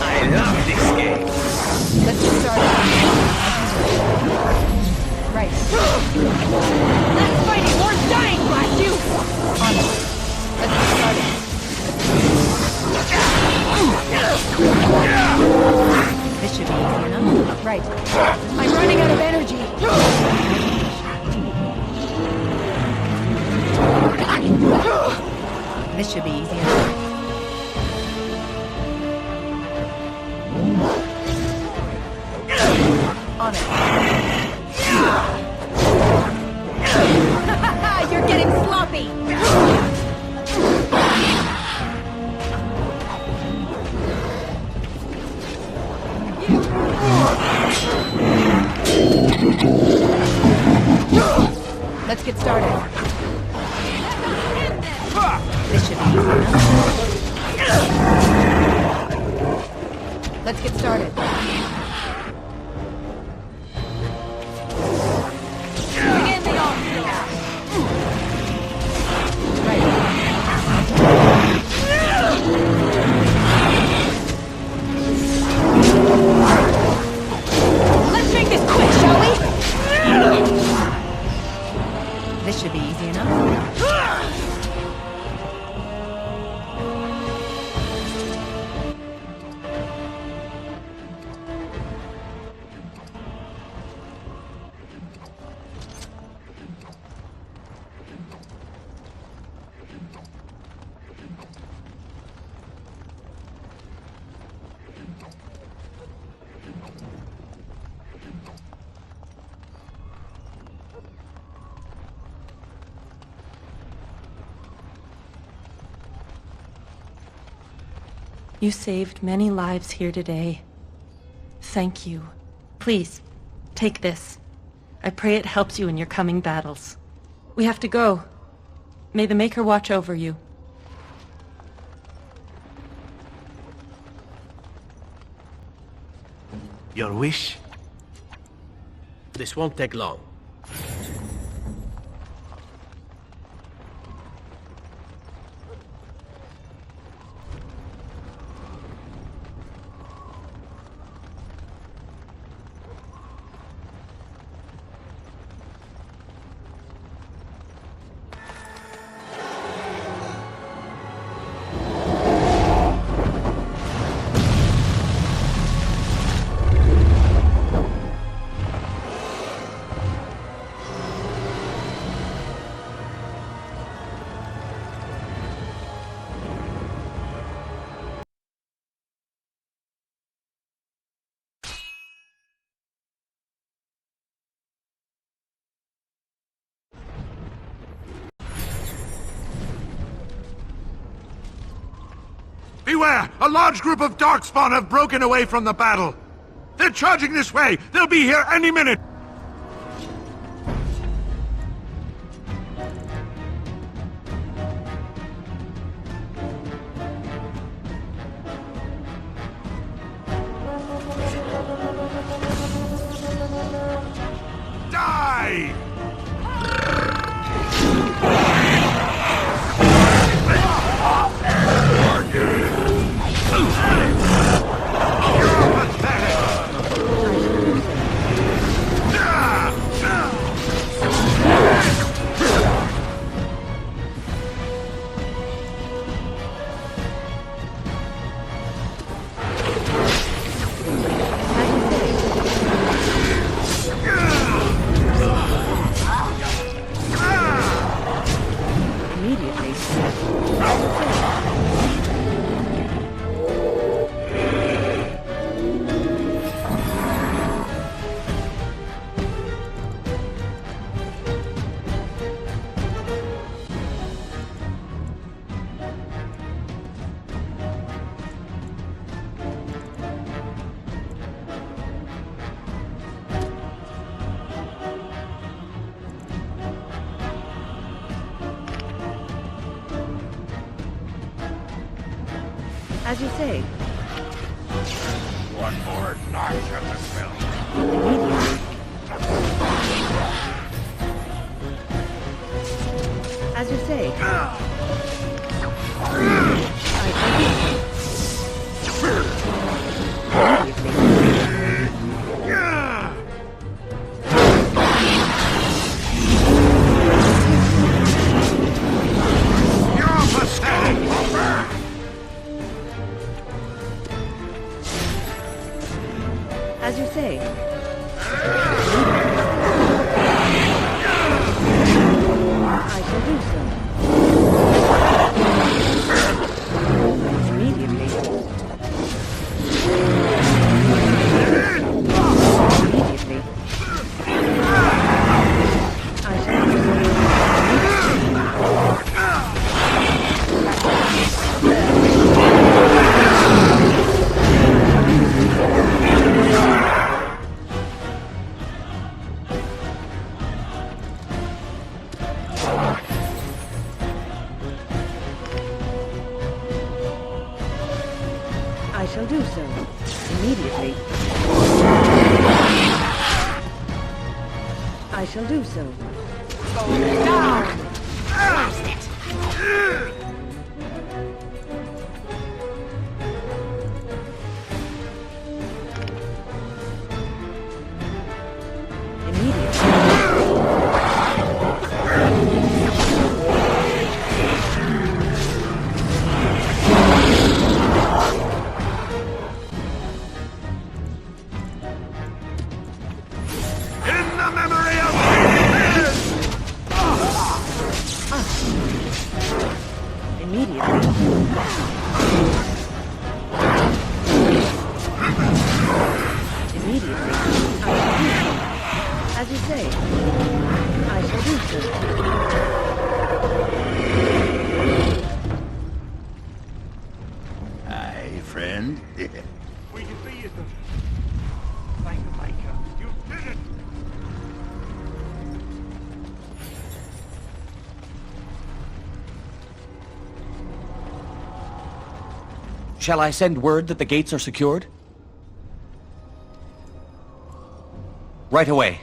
I love this game. Let's get started. Right. Less fighting, more dying, blast you! Onward. Let's get started. This should be easy enough. Right. I'm running out of energy. This should be easy enough. On it. You're getting sloppy! Let's get started. This should be easy enough. Let's get started. Begin the onslaught. Right. Let's make this quick, shall we? This should be easy enough. You saved many lives here today. Thank you. Please, take this. I pray it helps you in your coming battles. We have to go. May the Maker watch over you. Your wish? This won't take long. Beware! A large group of darkspawn have broken away from the battle! They're charging this way! They'll be here any minute! Die! As you say. One more notch of the film. As you say. You're pathetic! As you say. I shall do so. Immediately. Immediately. I shall do I shall do so. Immediately. I shall do so. Down! Blast it! In the memory of Immediately. Immediately. As you say. I shall do so. Aye, friend. We defeated them. Thank you, Maker. You did it! Shall I send word that the gates are secured? Right away.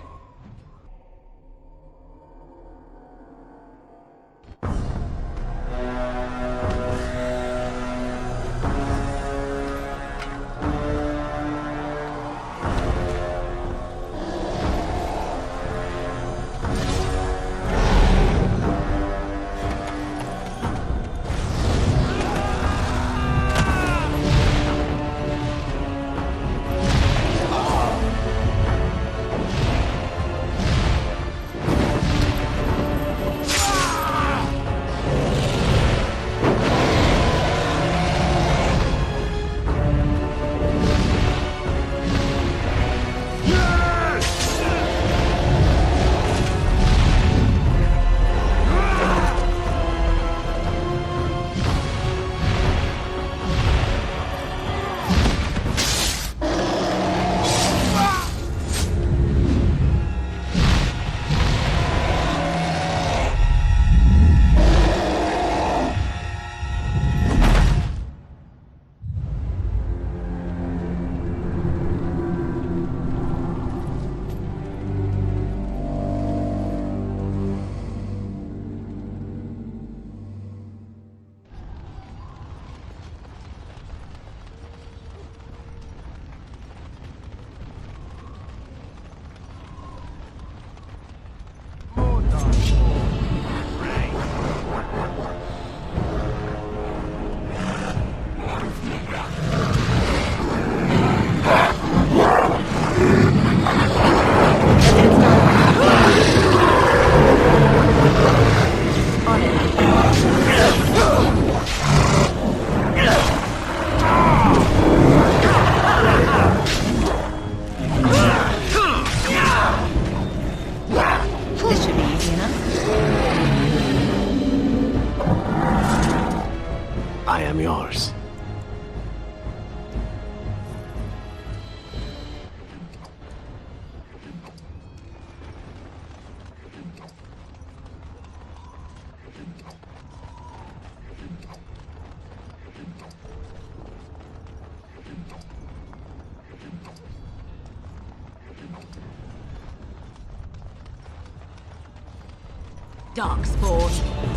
Darkspawn,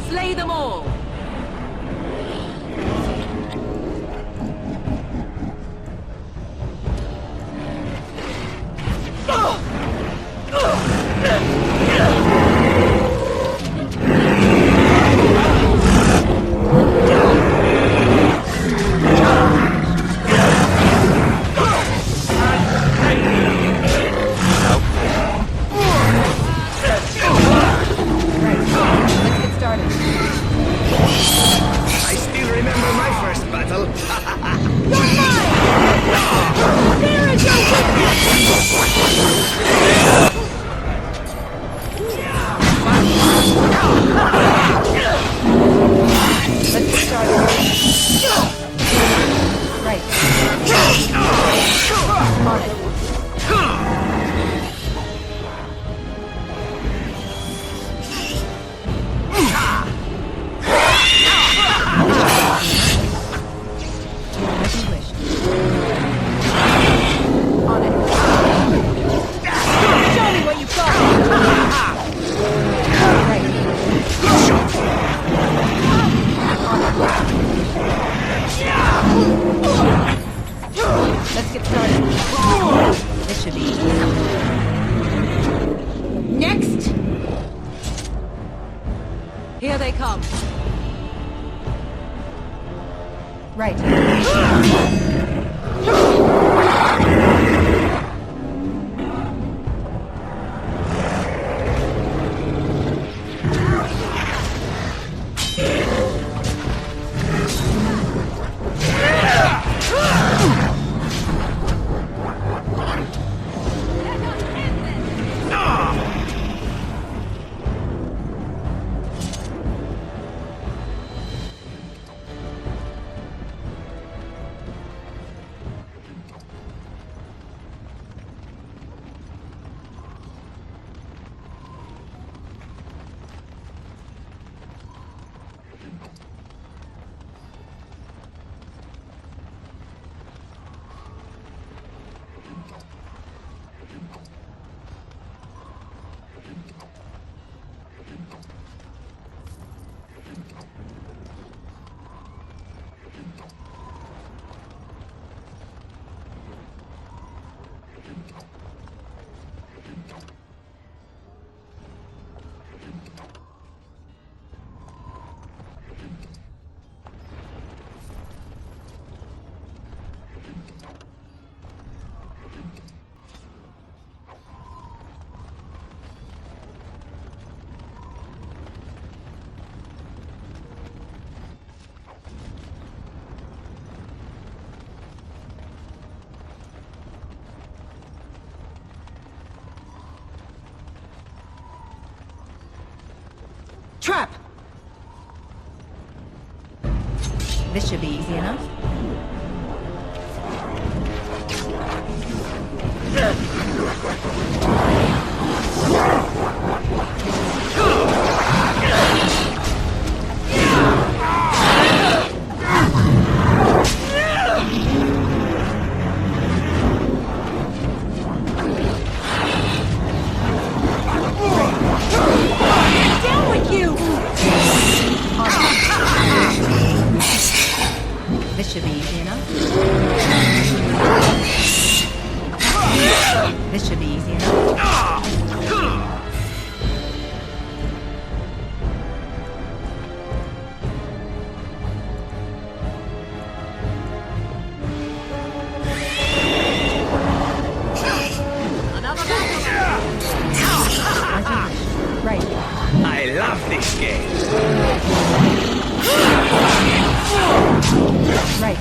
slay them all! I still remember my first battle. You're mine! There is your witness! Let's get started. Right. On it. Let's get started. This should be easy. Next! Here they come. Right. Trap! This should be easy enough. Down with you! This should be easy enough. This should be easy enough. Right. I love this game. Right.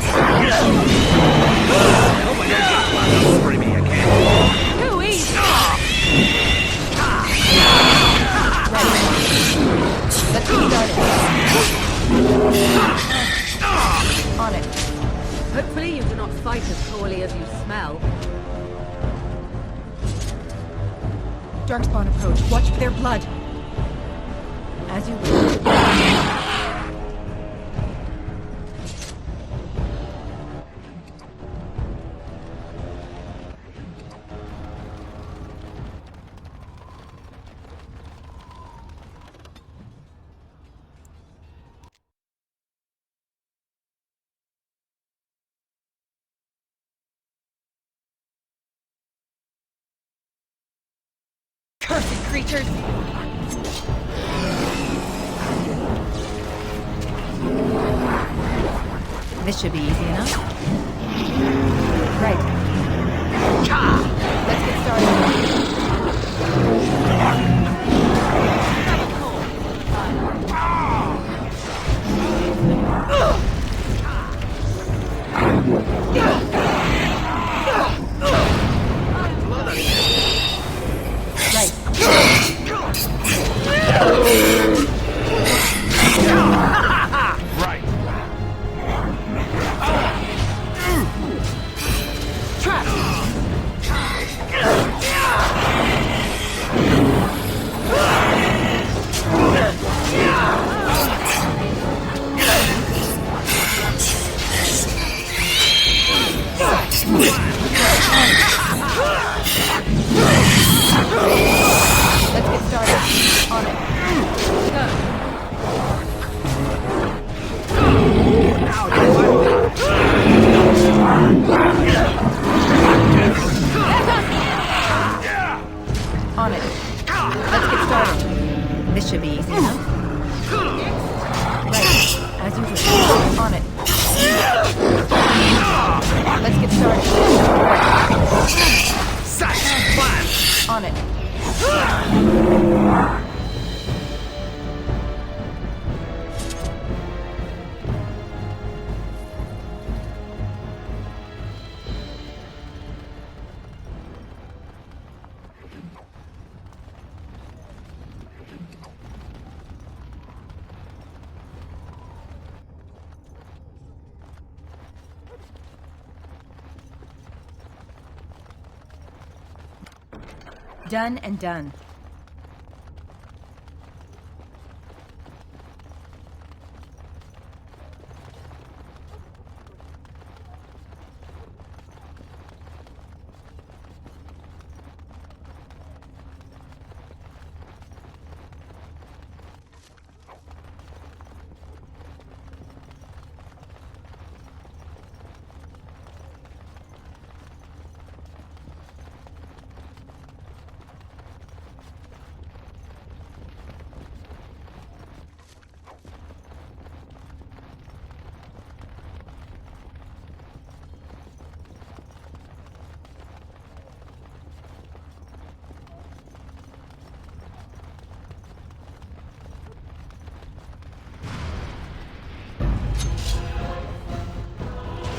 Hope I don't get one over me again. Too easy. Let's get started. On it. Hopefully you do not fight as poorly as you smell. Darkspawn approach. Watch for their blood. As you will. creatures! This should be easy enough. Right. Let's get started. Done and done.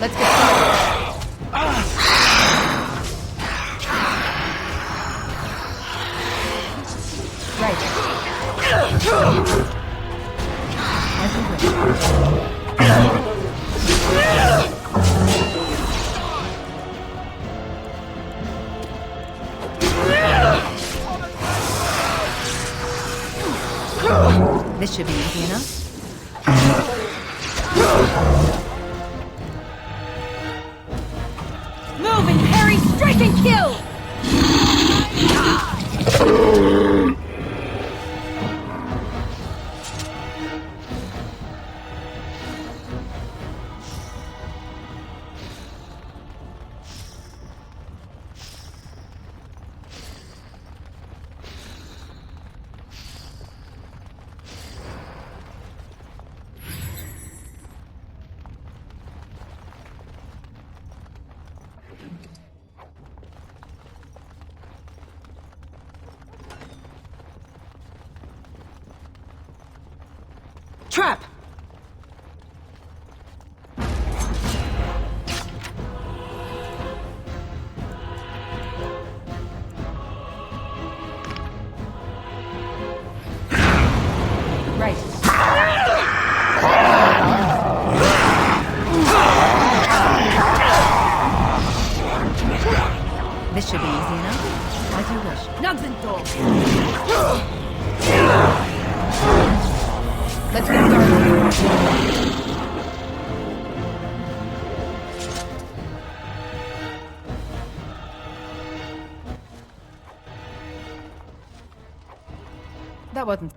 Let's get started. Right. As you wish. This should be easy enough. Move and parry, strike and kill! Trap! Right. This should be easy enough. As you wish. Nugs and dogs. Let's get started. That wasn't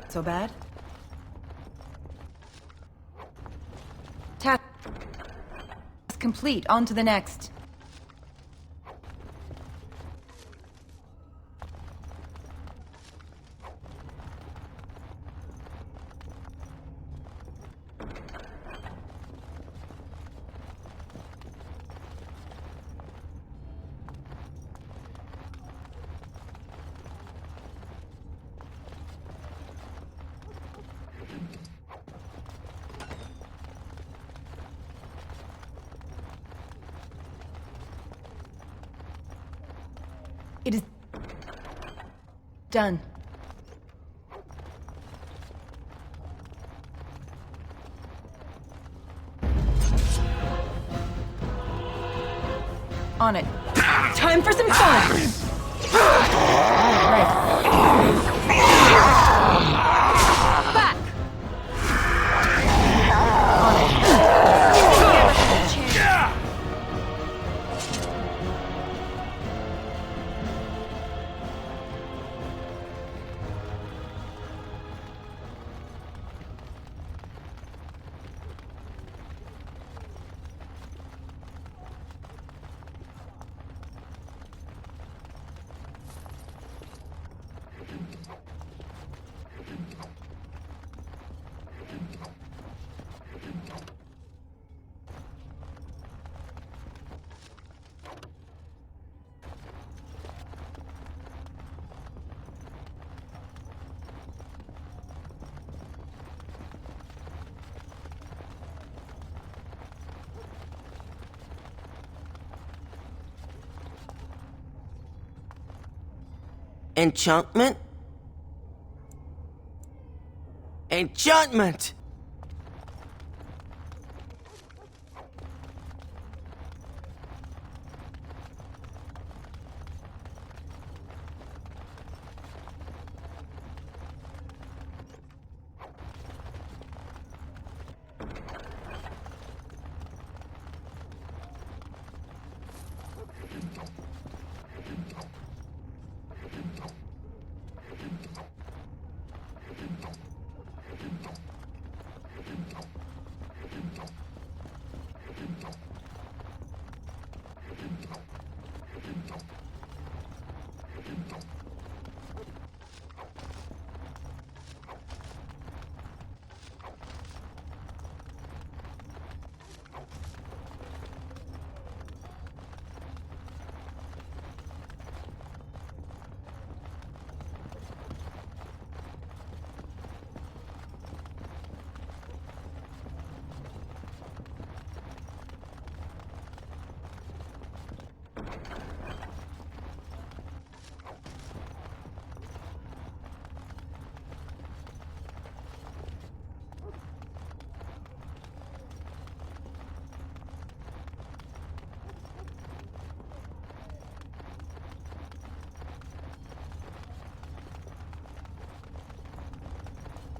so bad. Task complete. On to the next. It is done. On it. Time for some fun! Right. Back! On it. Enchantment? Enchantment!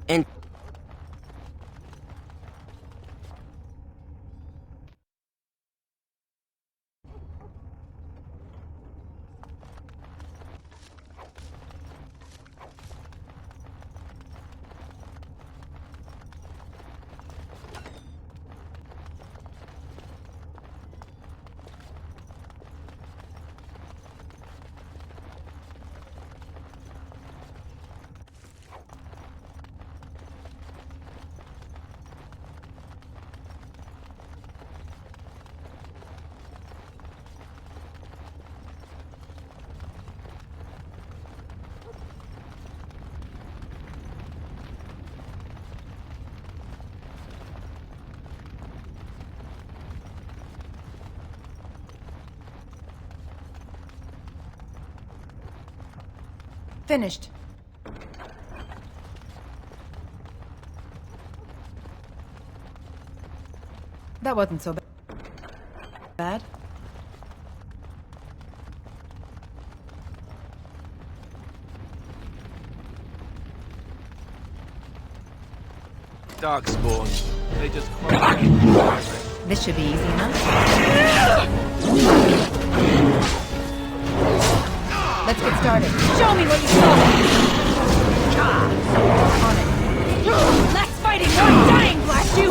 And finished. That wasn't so bad. Darkspawn. They just This should be easy enough. Let's get started. Show me what you got. On it. Less fighting, more dying, blast you!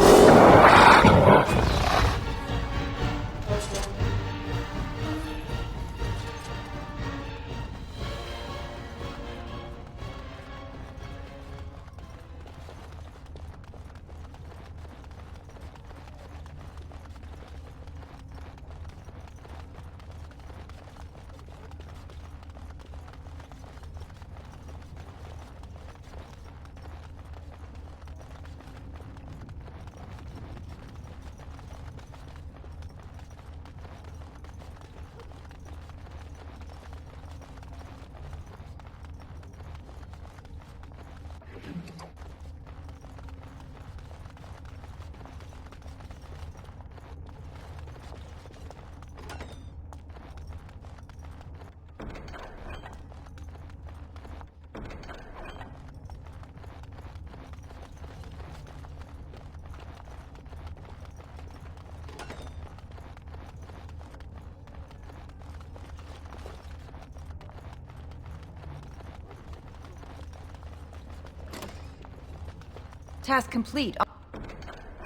Task complete.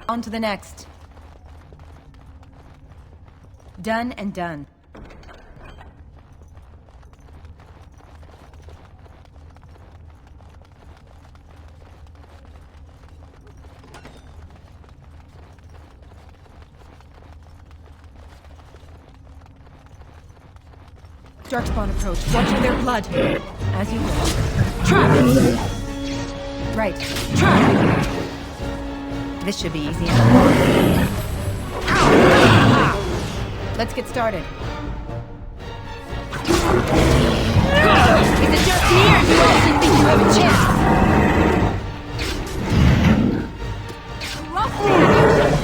On to the next. Done and done. Darkspawn approach. Watch for their blood. As you will. Trap! Right. Trap! This should be easy enough. Let's get started. Is it just me, or do you also think you have a chance?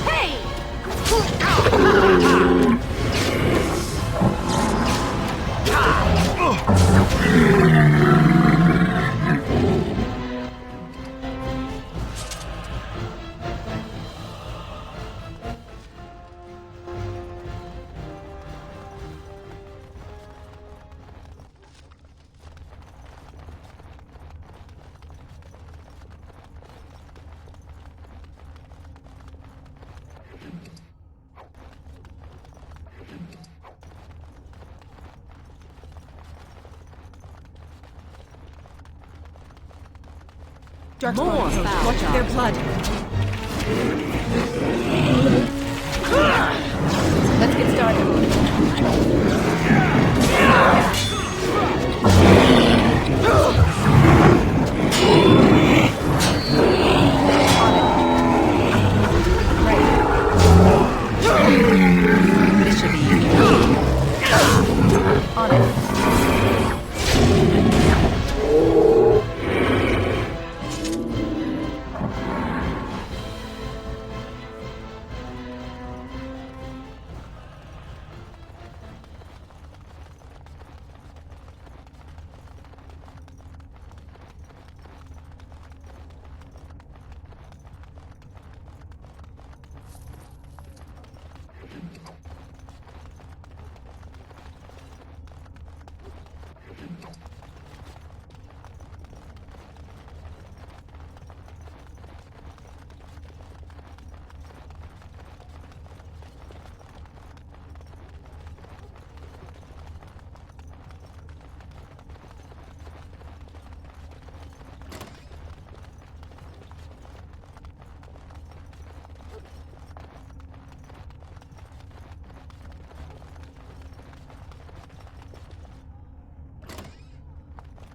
Hey! Darkspawn approach. Watch for their blood. Let's get started. This should be easy. On it.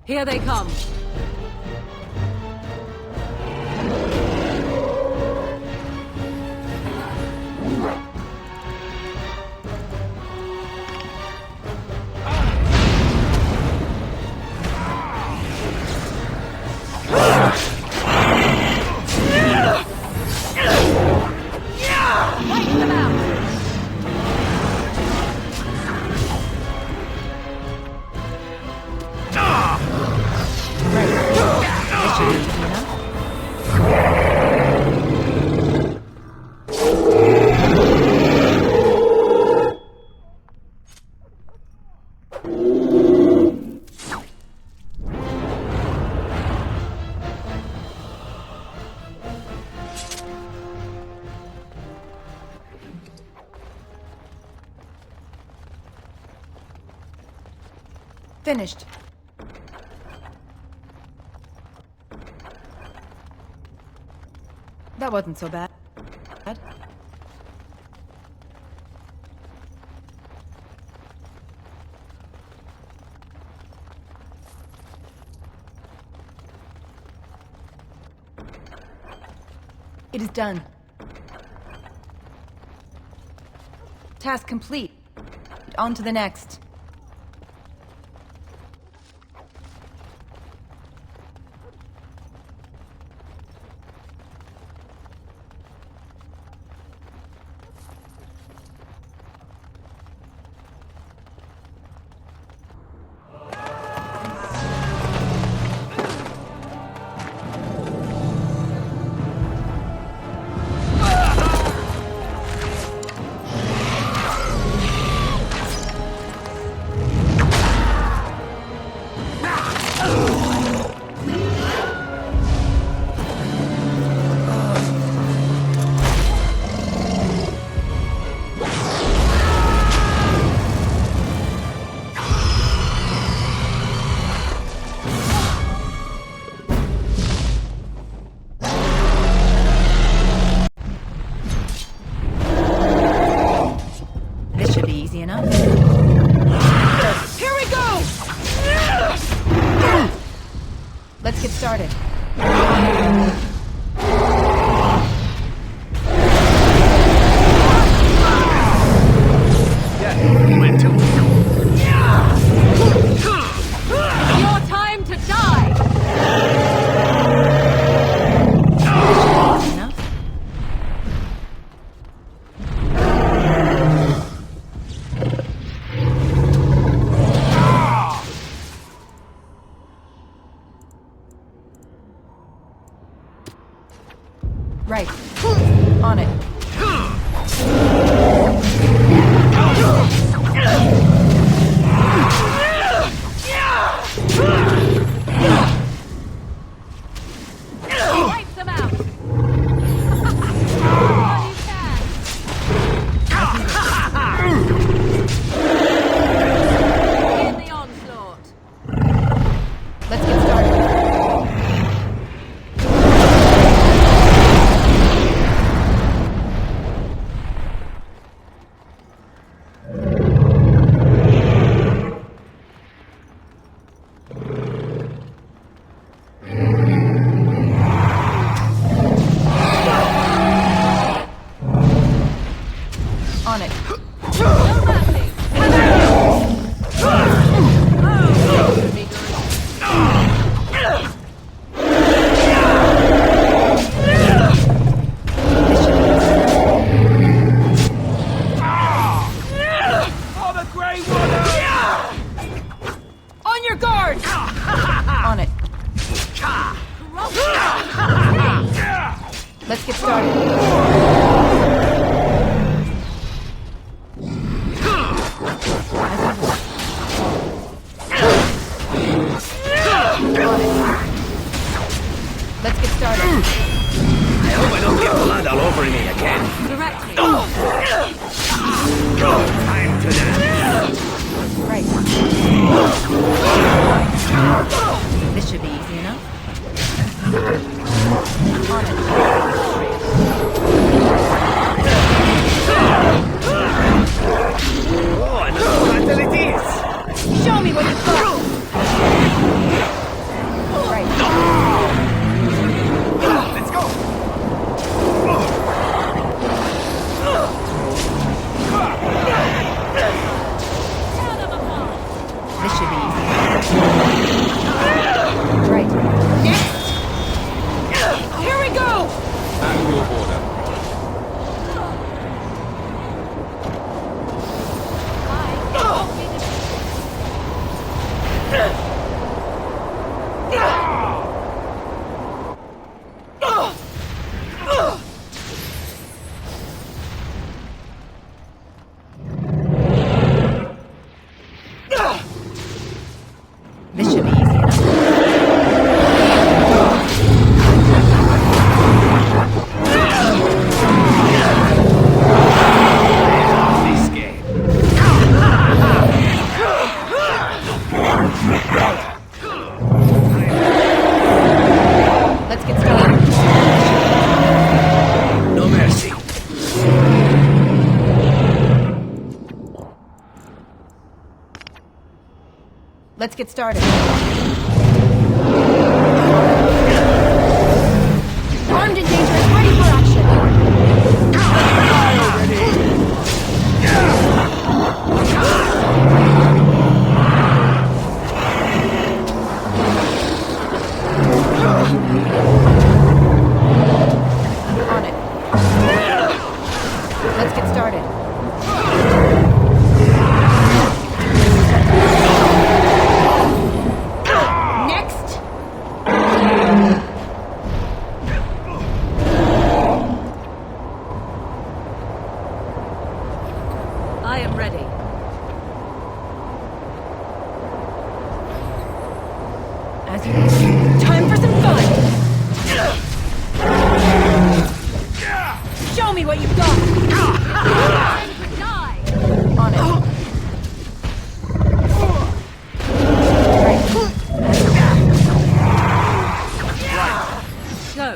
Here they come. Finished. That wasn't so bad. It is done. Task complete. On to the next. easy enough. Here we go! Let's get started. Your time to die! Right. On it. Wipe them out! In the onslaught! Let's get started. On it. For the Grey Warden! On your guard! On it. Let's get started. Let's get started. I hope I don't get blood all over me again. Direct me. Time to dance. Right. This should be easy enough. On Oh, I know what battle it is. Show me what you've got! Right. Let's go. This should be easy. Right. Next! Here we go! At your order. This should be easy enough. This game. Let's get started. No mercy. Let's get started. Armed and dangerous, ready for action. On it. Let's get started. Next! I am ready. As you wish. Time for some fun! Show me what you've got! Time to die! On it. Go.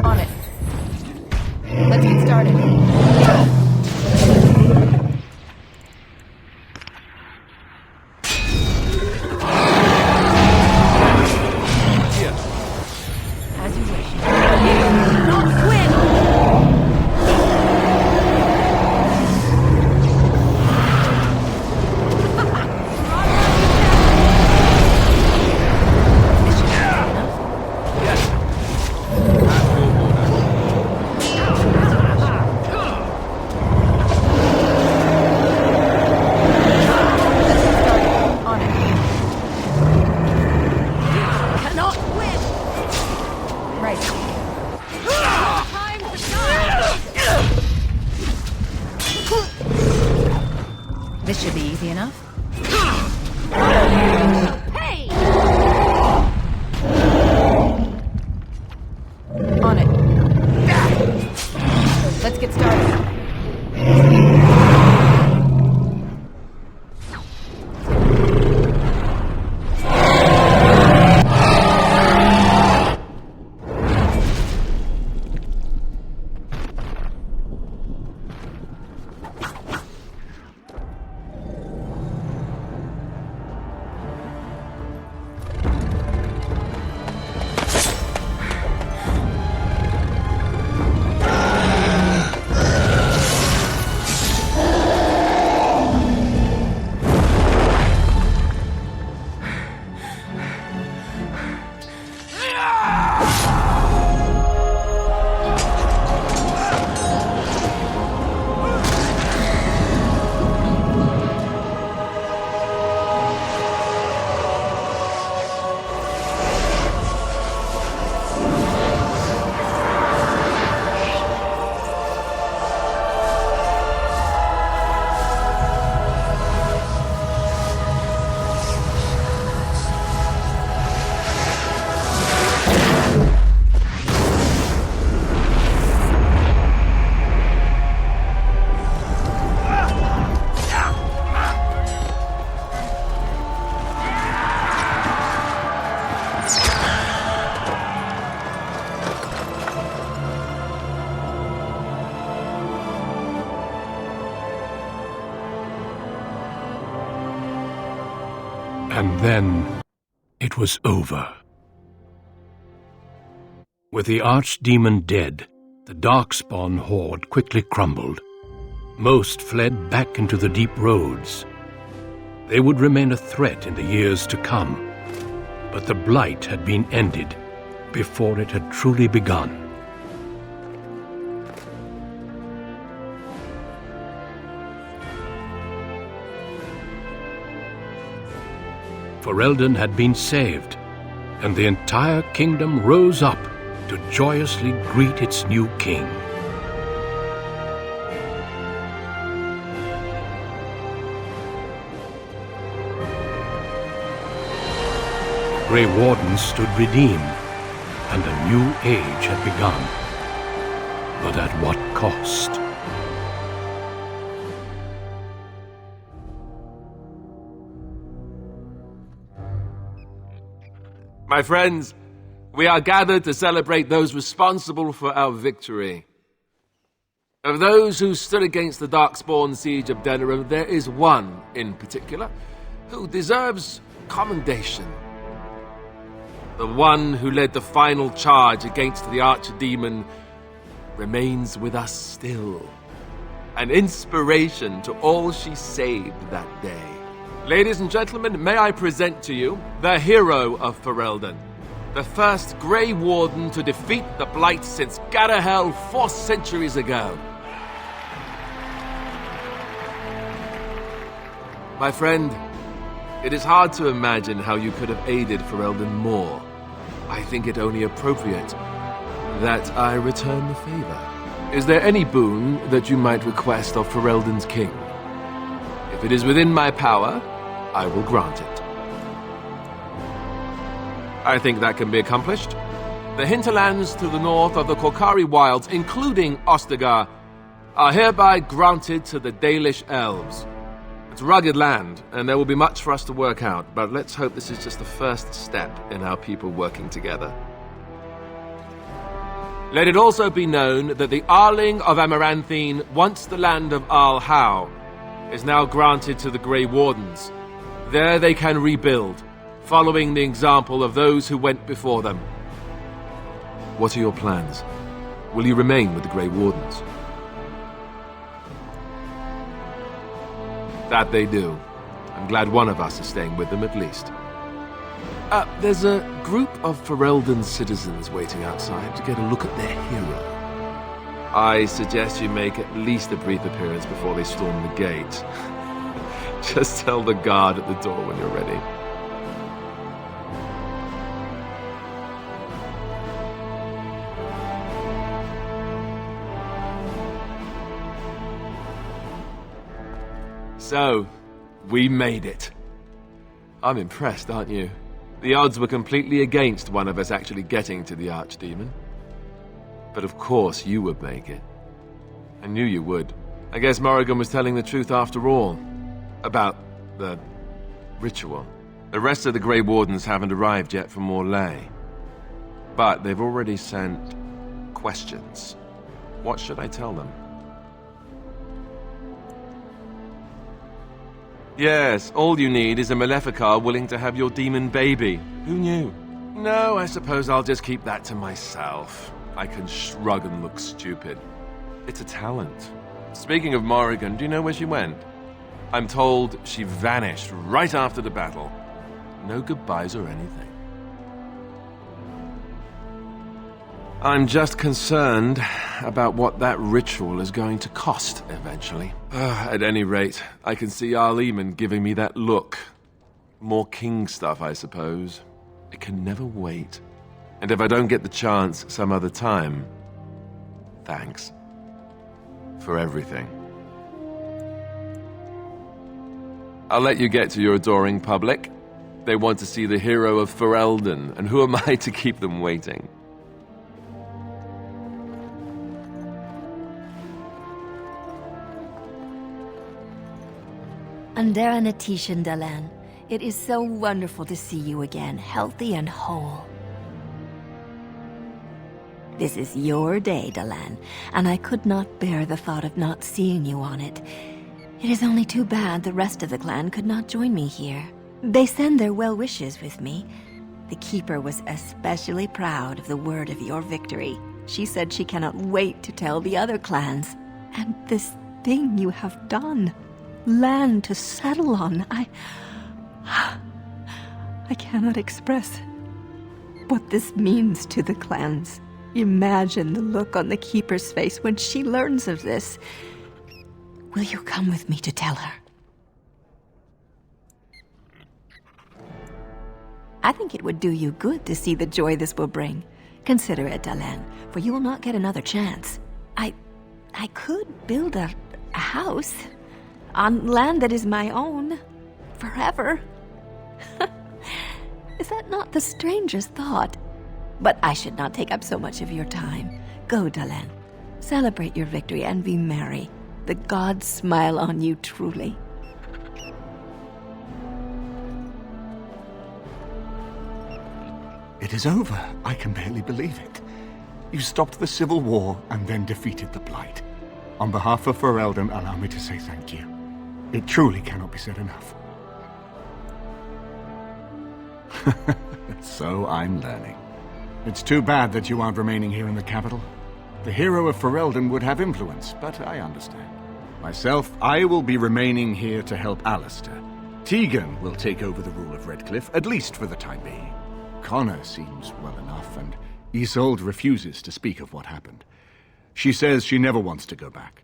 On it. Let's get started. As you wish. Not win! This should be easy enough. Hey! On it. Let's get started. And then it was over. With the Archdemon dead, the darkspawn horde quickly crumbled. Most fled back into the deep roads. They would remain a threat in the years to come, but the blight had been ended before it had truly begun. Fereldan had been saved, and the entire kingdom rose up to joyously greet its new king. The Grey Wardens stood redeemed, and a new age had begun. But at what cost? My friends, we are gathered to celebrate those responsible for our victory. Of those who stood against the Darkspawn siege of Denerim, there is one in particular who deserves commendation. The one who led the final charge against the Archdemon remains with us still. An inspiration to all she saved that day. Ladies and gentlemen, may I present to you the hero of Fereldan, the first Grey Warden to defeat the Blight since Garahel 4 centuries ago. My friend, it is hard to imagine how you could have aided Fereldan more. I think it only appropriate that I return the favor. Is there any boon that you might request of Fereldan's king? If it is within my power, I will grant it. I think that can be accomplished. The hinterlands to the north of the Korkari Wilds, including Ostagar, are hereby granted to the Dalish elves. It's rugged land, and there will be much for us to work out, but let's hope this is just the first step in our people working together. Let it also be known that the Arling of Amaranthine, once the land of Arl Howe, is now granted to the Grey Wardens. There they can rebuild, following the example of those who went before them. What are your plans? Will you remain with the Grey Wardens? That they do. I'm glad one of us is staying with them at least. There's a group of Fereldan citizens waiting outside to get a look at their hero. I suggest you make at least a brief appearance before they storm the gate. Just tell the guard at the door when you're ready. So, we made it. I'm impressed, aren't you? The odds were completely against one of us actually getting to the Archdemon. But of course you would make it. I knew you would. I guess Morrigan was telling the truth after all. About the ritual. The rest of the Grey Wardens haven't arrived yet from Morlaix. But they've already sent questions. What should I tell them? Yes, all you need is a Maleficar willing to have your demon baby. Who knew? No, I suppose I'll just keep that to myself. I can shrug and look stupid. It's a talent. Speaking of Morrigan, do you know where she went? I'm told she vanished right after the battle. No goodbyes or anything. I'm just concerned about what that ritual is going to cost eventually. At any rate, I can see Arleman giving me that look. More king stuff, I suppose. It can never wait. And if I don't get the chance some other time, thanks. For everything. I'll let you get to your adoring public. They want to see the hero of Fereldan, and who am I to keep them waiting? Andera Natishan Dalan, it is so wonderful to see you again, healthy and whole. This is your day, Dalan, and I could not bear the thought of not seeing you on it. It is only too bad the rest of the clan could not join me here. They send their well wishes with me. The Keeper was especially proud of the word of your victory. She said she cannot wait to tell the other clans. And this thing you have done. Land to settle on. I cannot express what this means to the clans. Imagine the look on the Keeper's face when she learns of this. Will you come with me to tell her? I think it would do you good to see the joy this will bring. Consider it, Dalan, for you will not get another chance. I could build a house on land that is my own, forever. Is that not the strangest thought? But I should not take up so much of your time. Go, Dalan. Celebrate your victory and be merry. The gods smile on you truly. It is over. I can barely believe it. You stopped the Civil War and then defeated the Blight. On behalf of Fereldan, allow me to say thank you. It truly cannot be said enough. So I'm learning. It's too bad that you aren't remaining here in the capital. The hero of Fereldan would have influence, but I understand. Myself, I will be remaining here to help Alistair. Tegan will take over the rule of Redcliffe, at least for the time being. Connor seems well enough, and Isolde refuses to speak of what happened. She says she never wants to go back.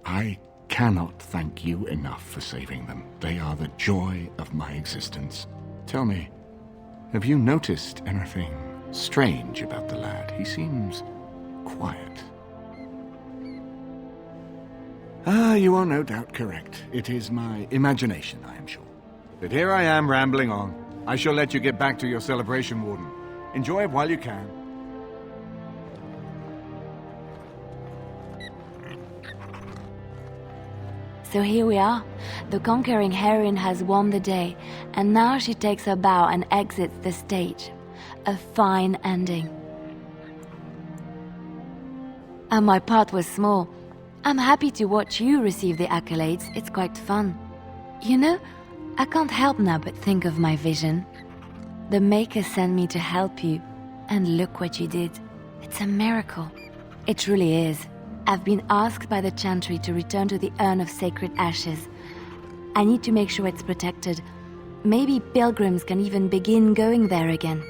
I cannot thank you enough for saving them. They are the joy of my existence. Tell me, have you noticed anything strange about the lad? He seems quiet. You are no doubt correct. It is my imagination, I am sure. But here I am rambling on. I shall let you get back to your celebration, Warden. Enjoy it while you can. So here we are. The conquering heroine has won the day, and now she takes her bow and exits the stage. A fine ending. And my part was small. I'm happy to watch you receive the accolades. It's quite fun. You know, I can't help now but think of my vision. The Maker sent me to help you, and look what you did. It's a miracle. It truly is. I've been asked by the Chantry to return to the Urn of Sacred Ashes. I need to make sure it's protected. Maybe pilgrims can even begin going there again.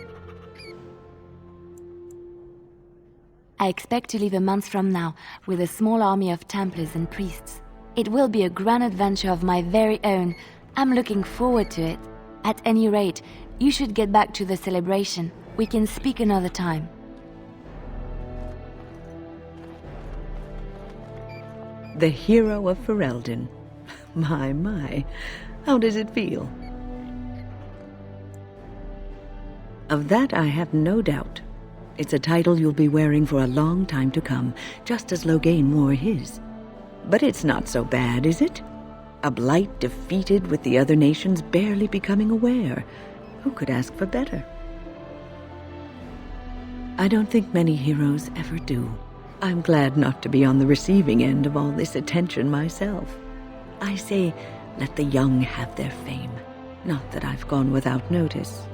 I expect to leave a month from now with a small army of Templars and priests. It will be a grand adventure of my very own. I'm looking forward to it. At any rate, you should get back to the celebration. We can speak another time. The hero of Fereldan. My. How does it feel? Of that I have no doubt. It's a title you'll be wearing for a long time to come, just as Loghain wore his. But it's not so bad, is it? A blight defeated with the other nations barely becoming aware. Who could ask for better? I don't think many heroes ever do. I'm glad not to be on the receiving end of all this attention myself. I say, let the young have their fame. Not that I've gone without notice.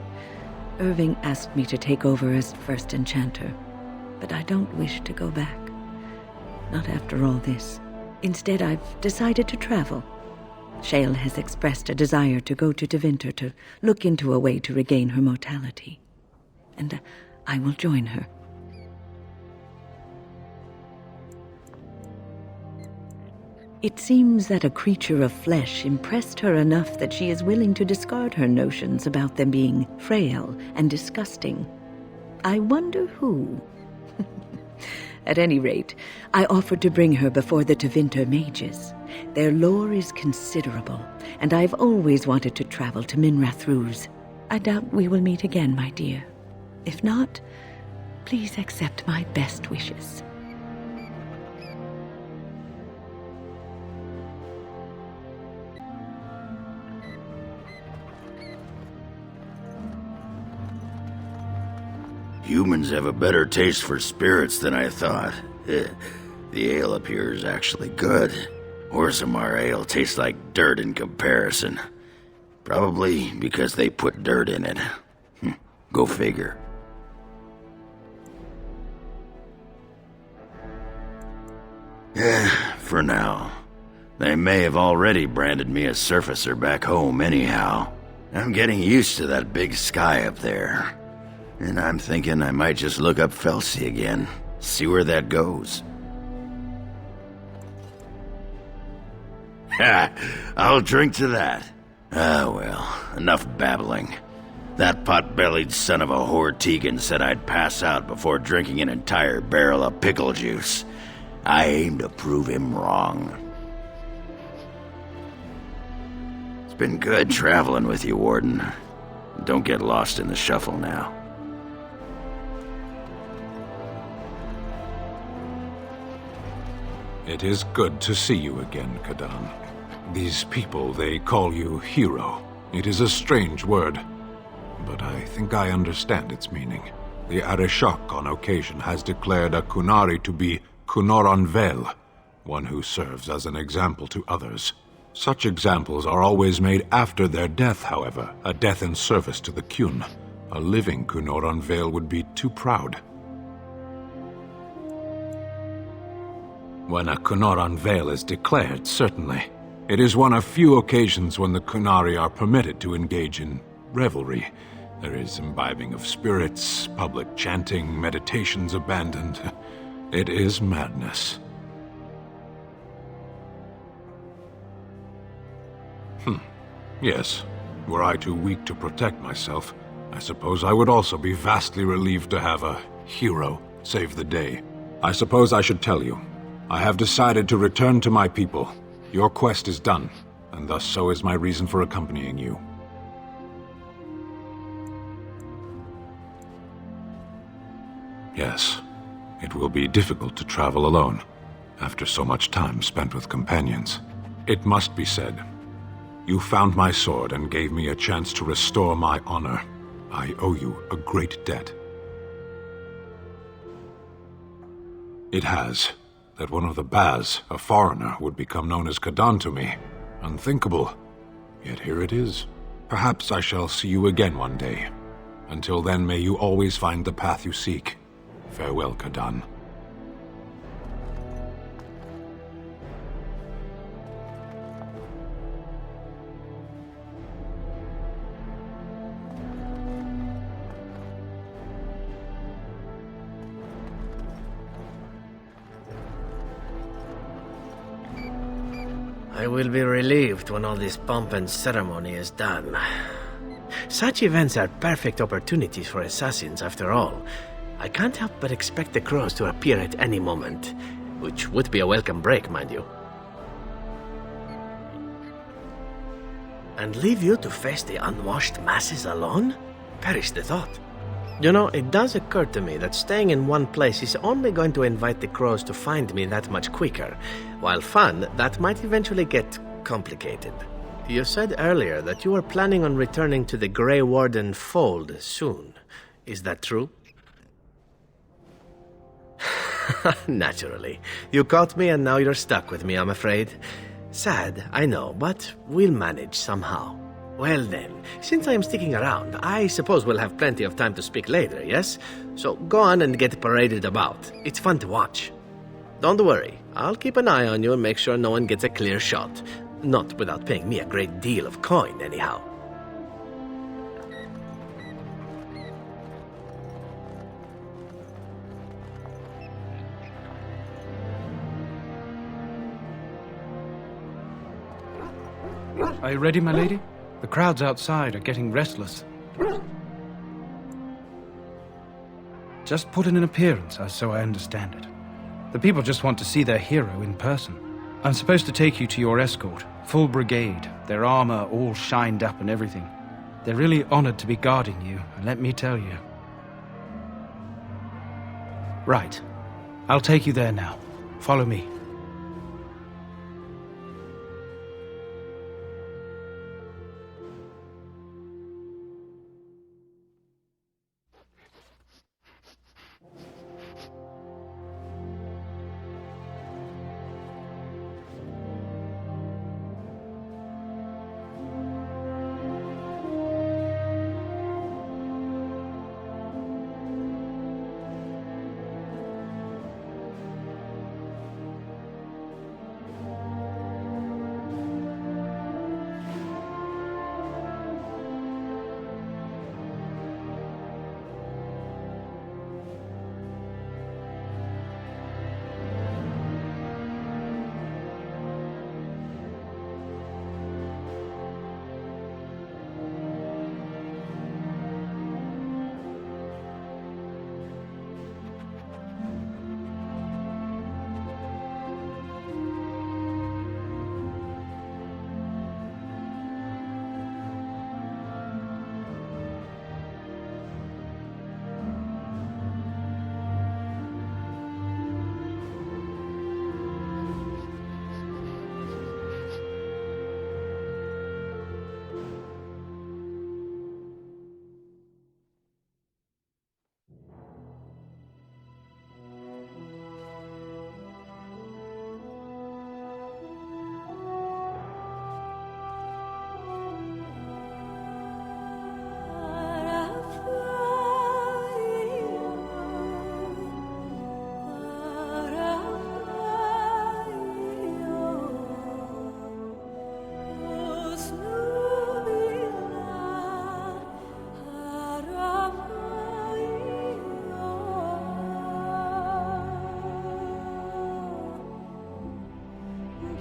Irving asked me to take over as first enchanter, but I don't wish to go back. Not after all this. Instead, I've decided to travel. Shale has expressed a desire to go to Tevinter to look into a way to regain her mortality. And I will join her. It seems that a creature of flesh impressed her enough that she is willing to discard her notions about them being frail and disgusting. I wonder who. At any rate, I offered to bring her before the Tevinter mages. Their lore is considerable, and I've always wanted to travel to Minrath Ruse. I doubt we will meet again, my dear. If not, please accept my best wishes. Humans have a better taste for spirits than I thought. The ale up here is actually good. Orzammar ale tastes like dirt in comparison. Probably because they put dirt in it. Go figure. For now. They may have already branded me a surfacer back home anyhow. I'm getting used to that big sky up there. And I'm thinking I might just look up Felsi again, see where that goes. Ha! I'll drink to that. Ah, well, enough babbling. That pot-bellied son of a whore Tegan said I'd pass out before drinking an entire barrel of pickle juice. I aim to prove him wrong. It's been good traveling with you, Warden. Don't get lost in the shuffle now. It is good to see you again, Kadan. These people, they call you hero. It is a strange word, but I think I understand its meaning. The Arishok on occasion has declared a Kunari to be Kunoran Vel, one who serves as an example to others. Such examples are always made after their death, however, a death in service to the Kyun. A living Kunoran Vel would be too proud. When a Kunoran Vel is declared, certainly. It is one of few occasions when the Kunari are permitted to engage in revelry. There is imbibing of spirits, public chanting, meditations abandoned. It is madness. Yes. Were I too weak to protect myself, I suppose I would also be vastly relieved to have a hero save the day. I suppose I should tell you. I have decided to return to my people. Your quest is done, and thus so is my reason for accompanying you. Yes, it will be difficult to travel alone, after so much time spent with companions. It must be said. You found my sword and gave me a chance to restore my honor. I owe you a great debt. It has. That one of the Baz, a foreigner, would become known as Kadan to me. Unthinkable. Yet here it is. Perhaps I shall see you again one day. Until then, may you always find the path you seek. Farewell, Kadan. I will be relieved when all this pomp and ceremony is done. Such events are perfect opportunities for assassins, after all. I can't help but expect the crows to appear at any moment, which would be a welcome break, mind you. And leave you to face the unwashed masses alone? Perish the thought. You know, it does occur to me that staying in one place is only going to invite the crows to find me that much quicker. While fun, that might eventually get complicated. You said earlier that you were planning on returning to the Grey Warden fold soon. Is that true? Naturally. You caught me and now you're stuck with me, I'm afraid. Sad, I know, but we'll manage somehow. Well then, since I'm sticking around, I suppose we'll have plenty of time to speak later, yes? So go on and get paraded about. It's fun to watch. Don't worry, I'll keep an eye on you and make sure no one gets a clear shot. Not without paying me a great deal of coin, anyhow. Are you ready, my lady? The crowds outside are getting restless. Just put in an appearance, so I understand it. The people just want to see their hero in person. I'm supposed to take you to your escort, full brigade, their armor all shined up and everything. They're really honored to be guarding you, let me tell you. Right. I'll take you there now. Follow me.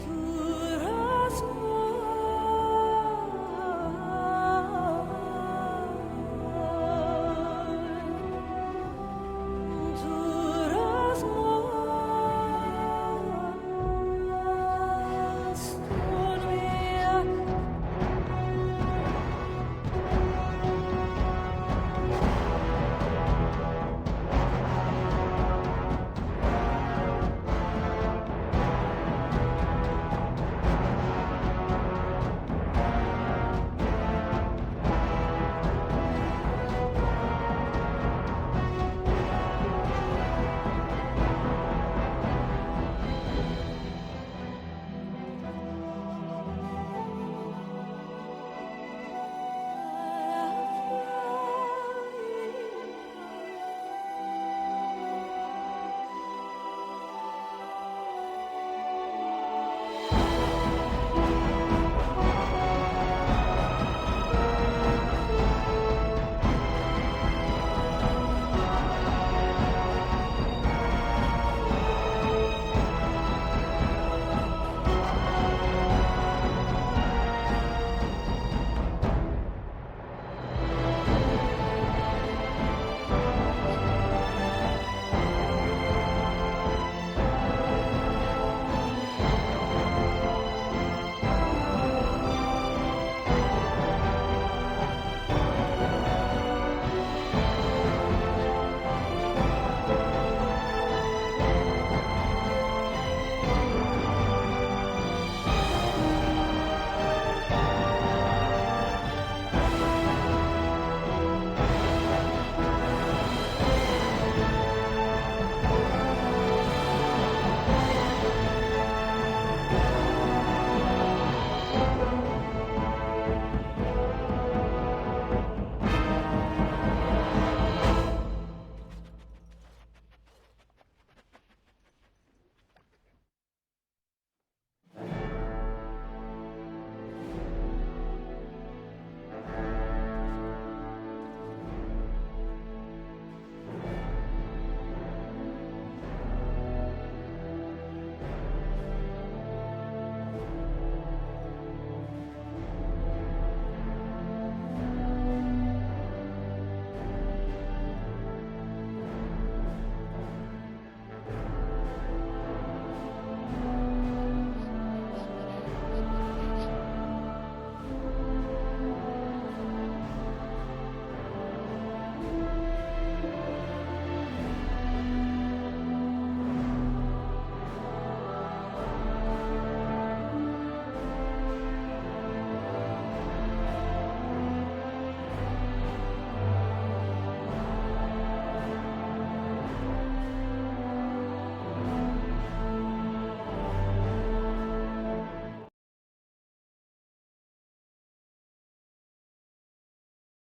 To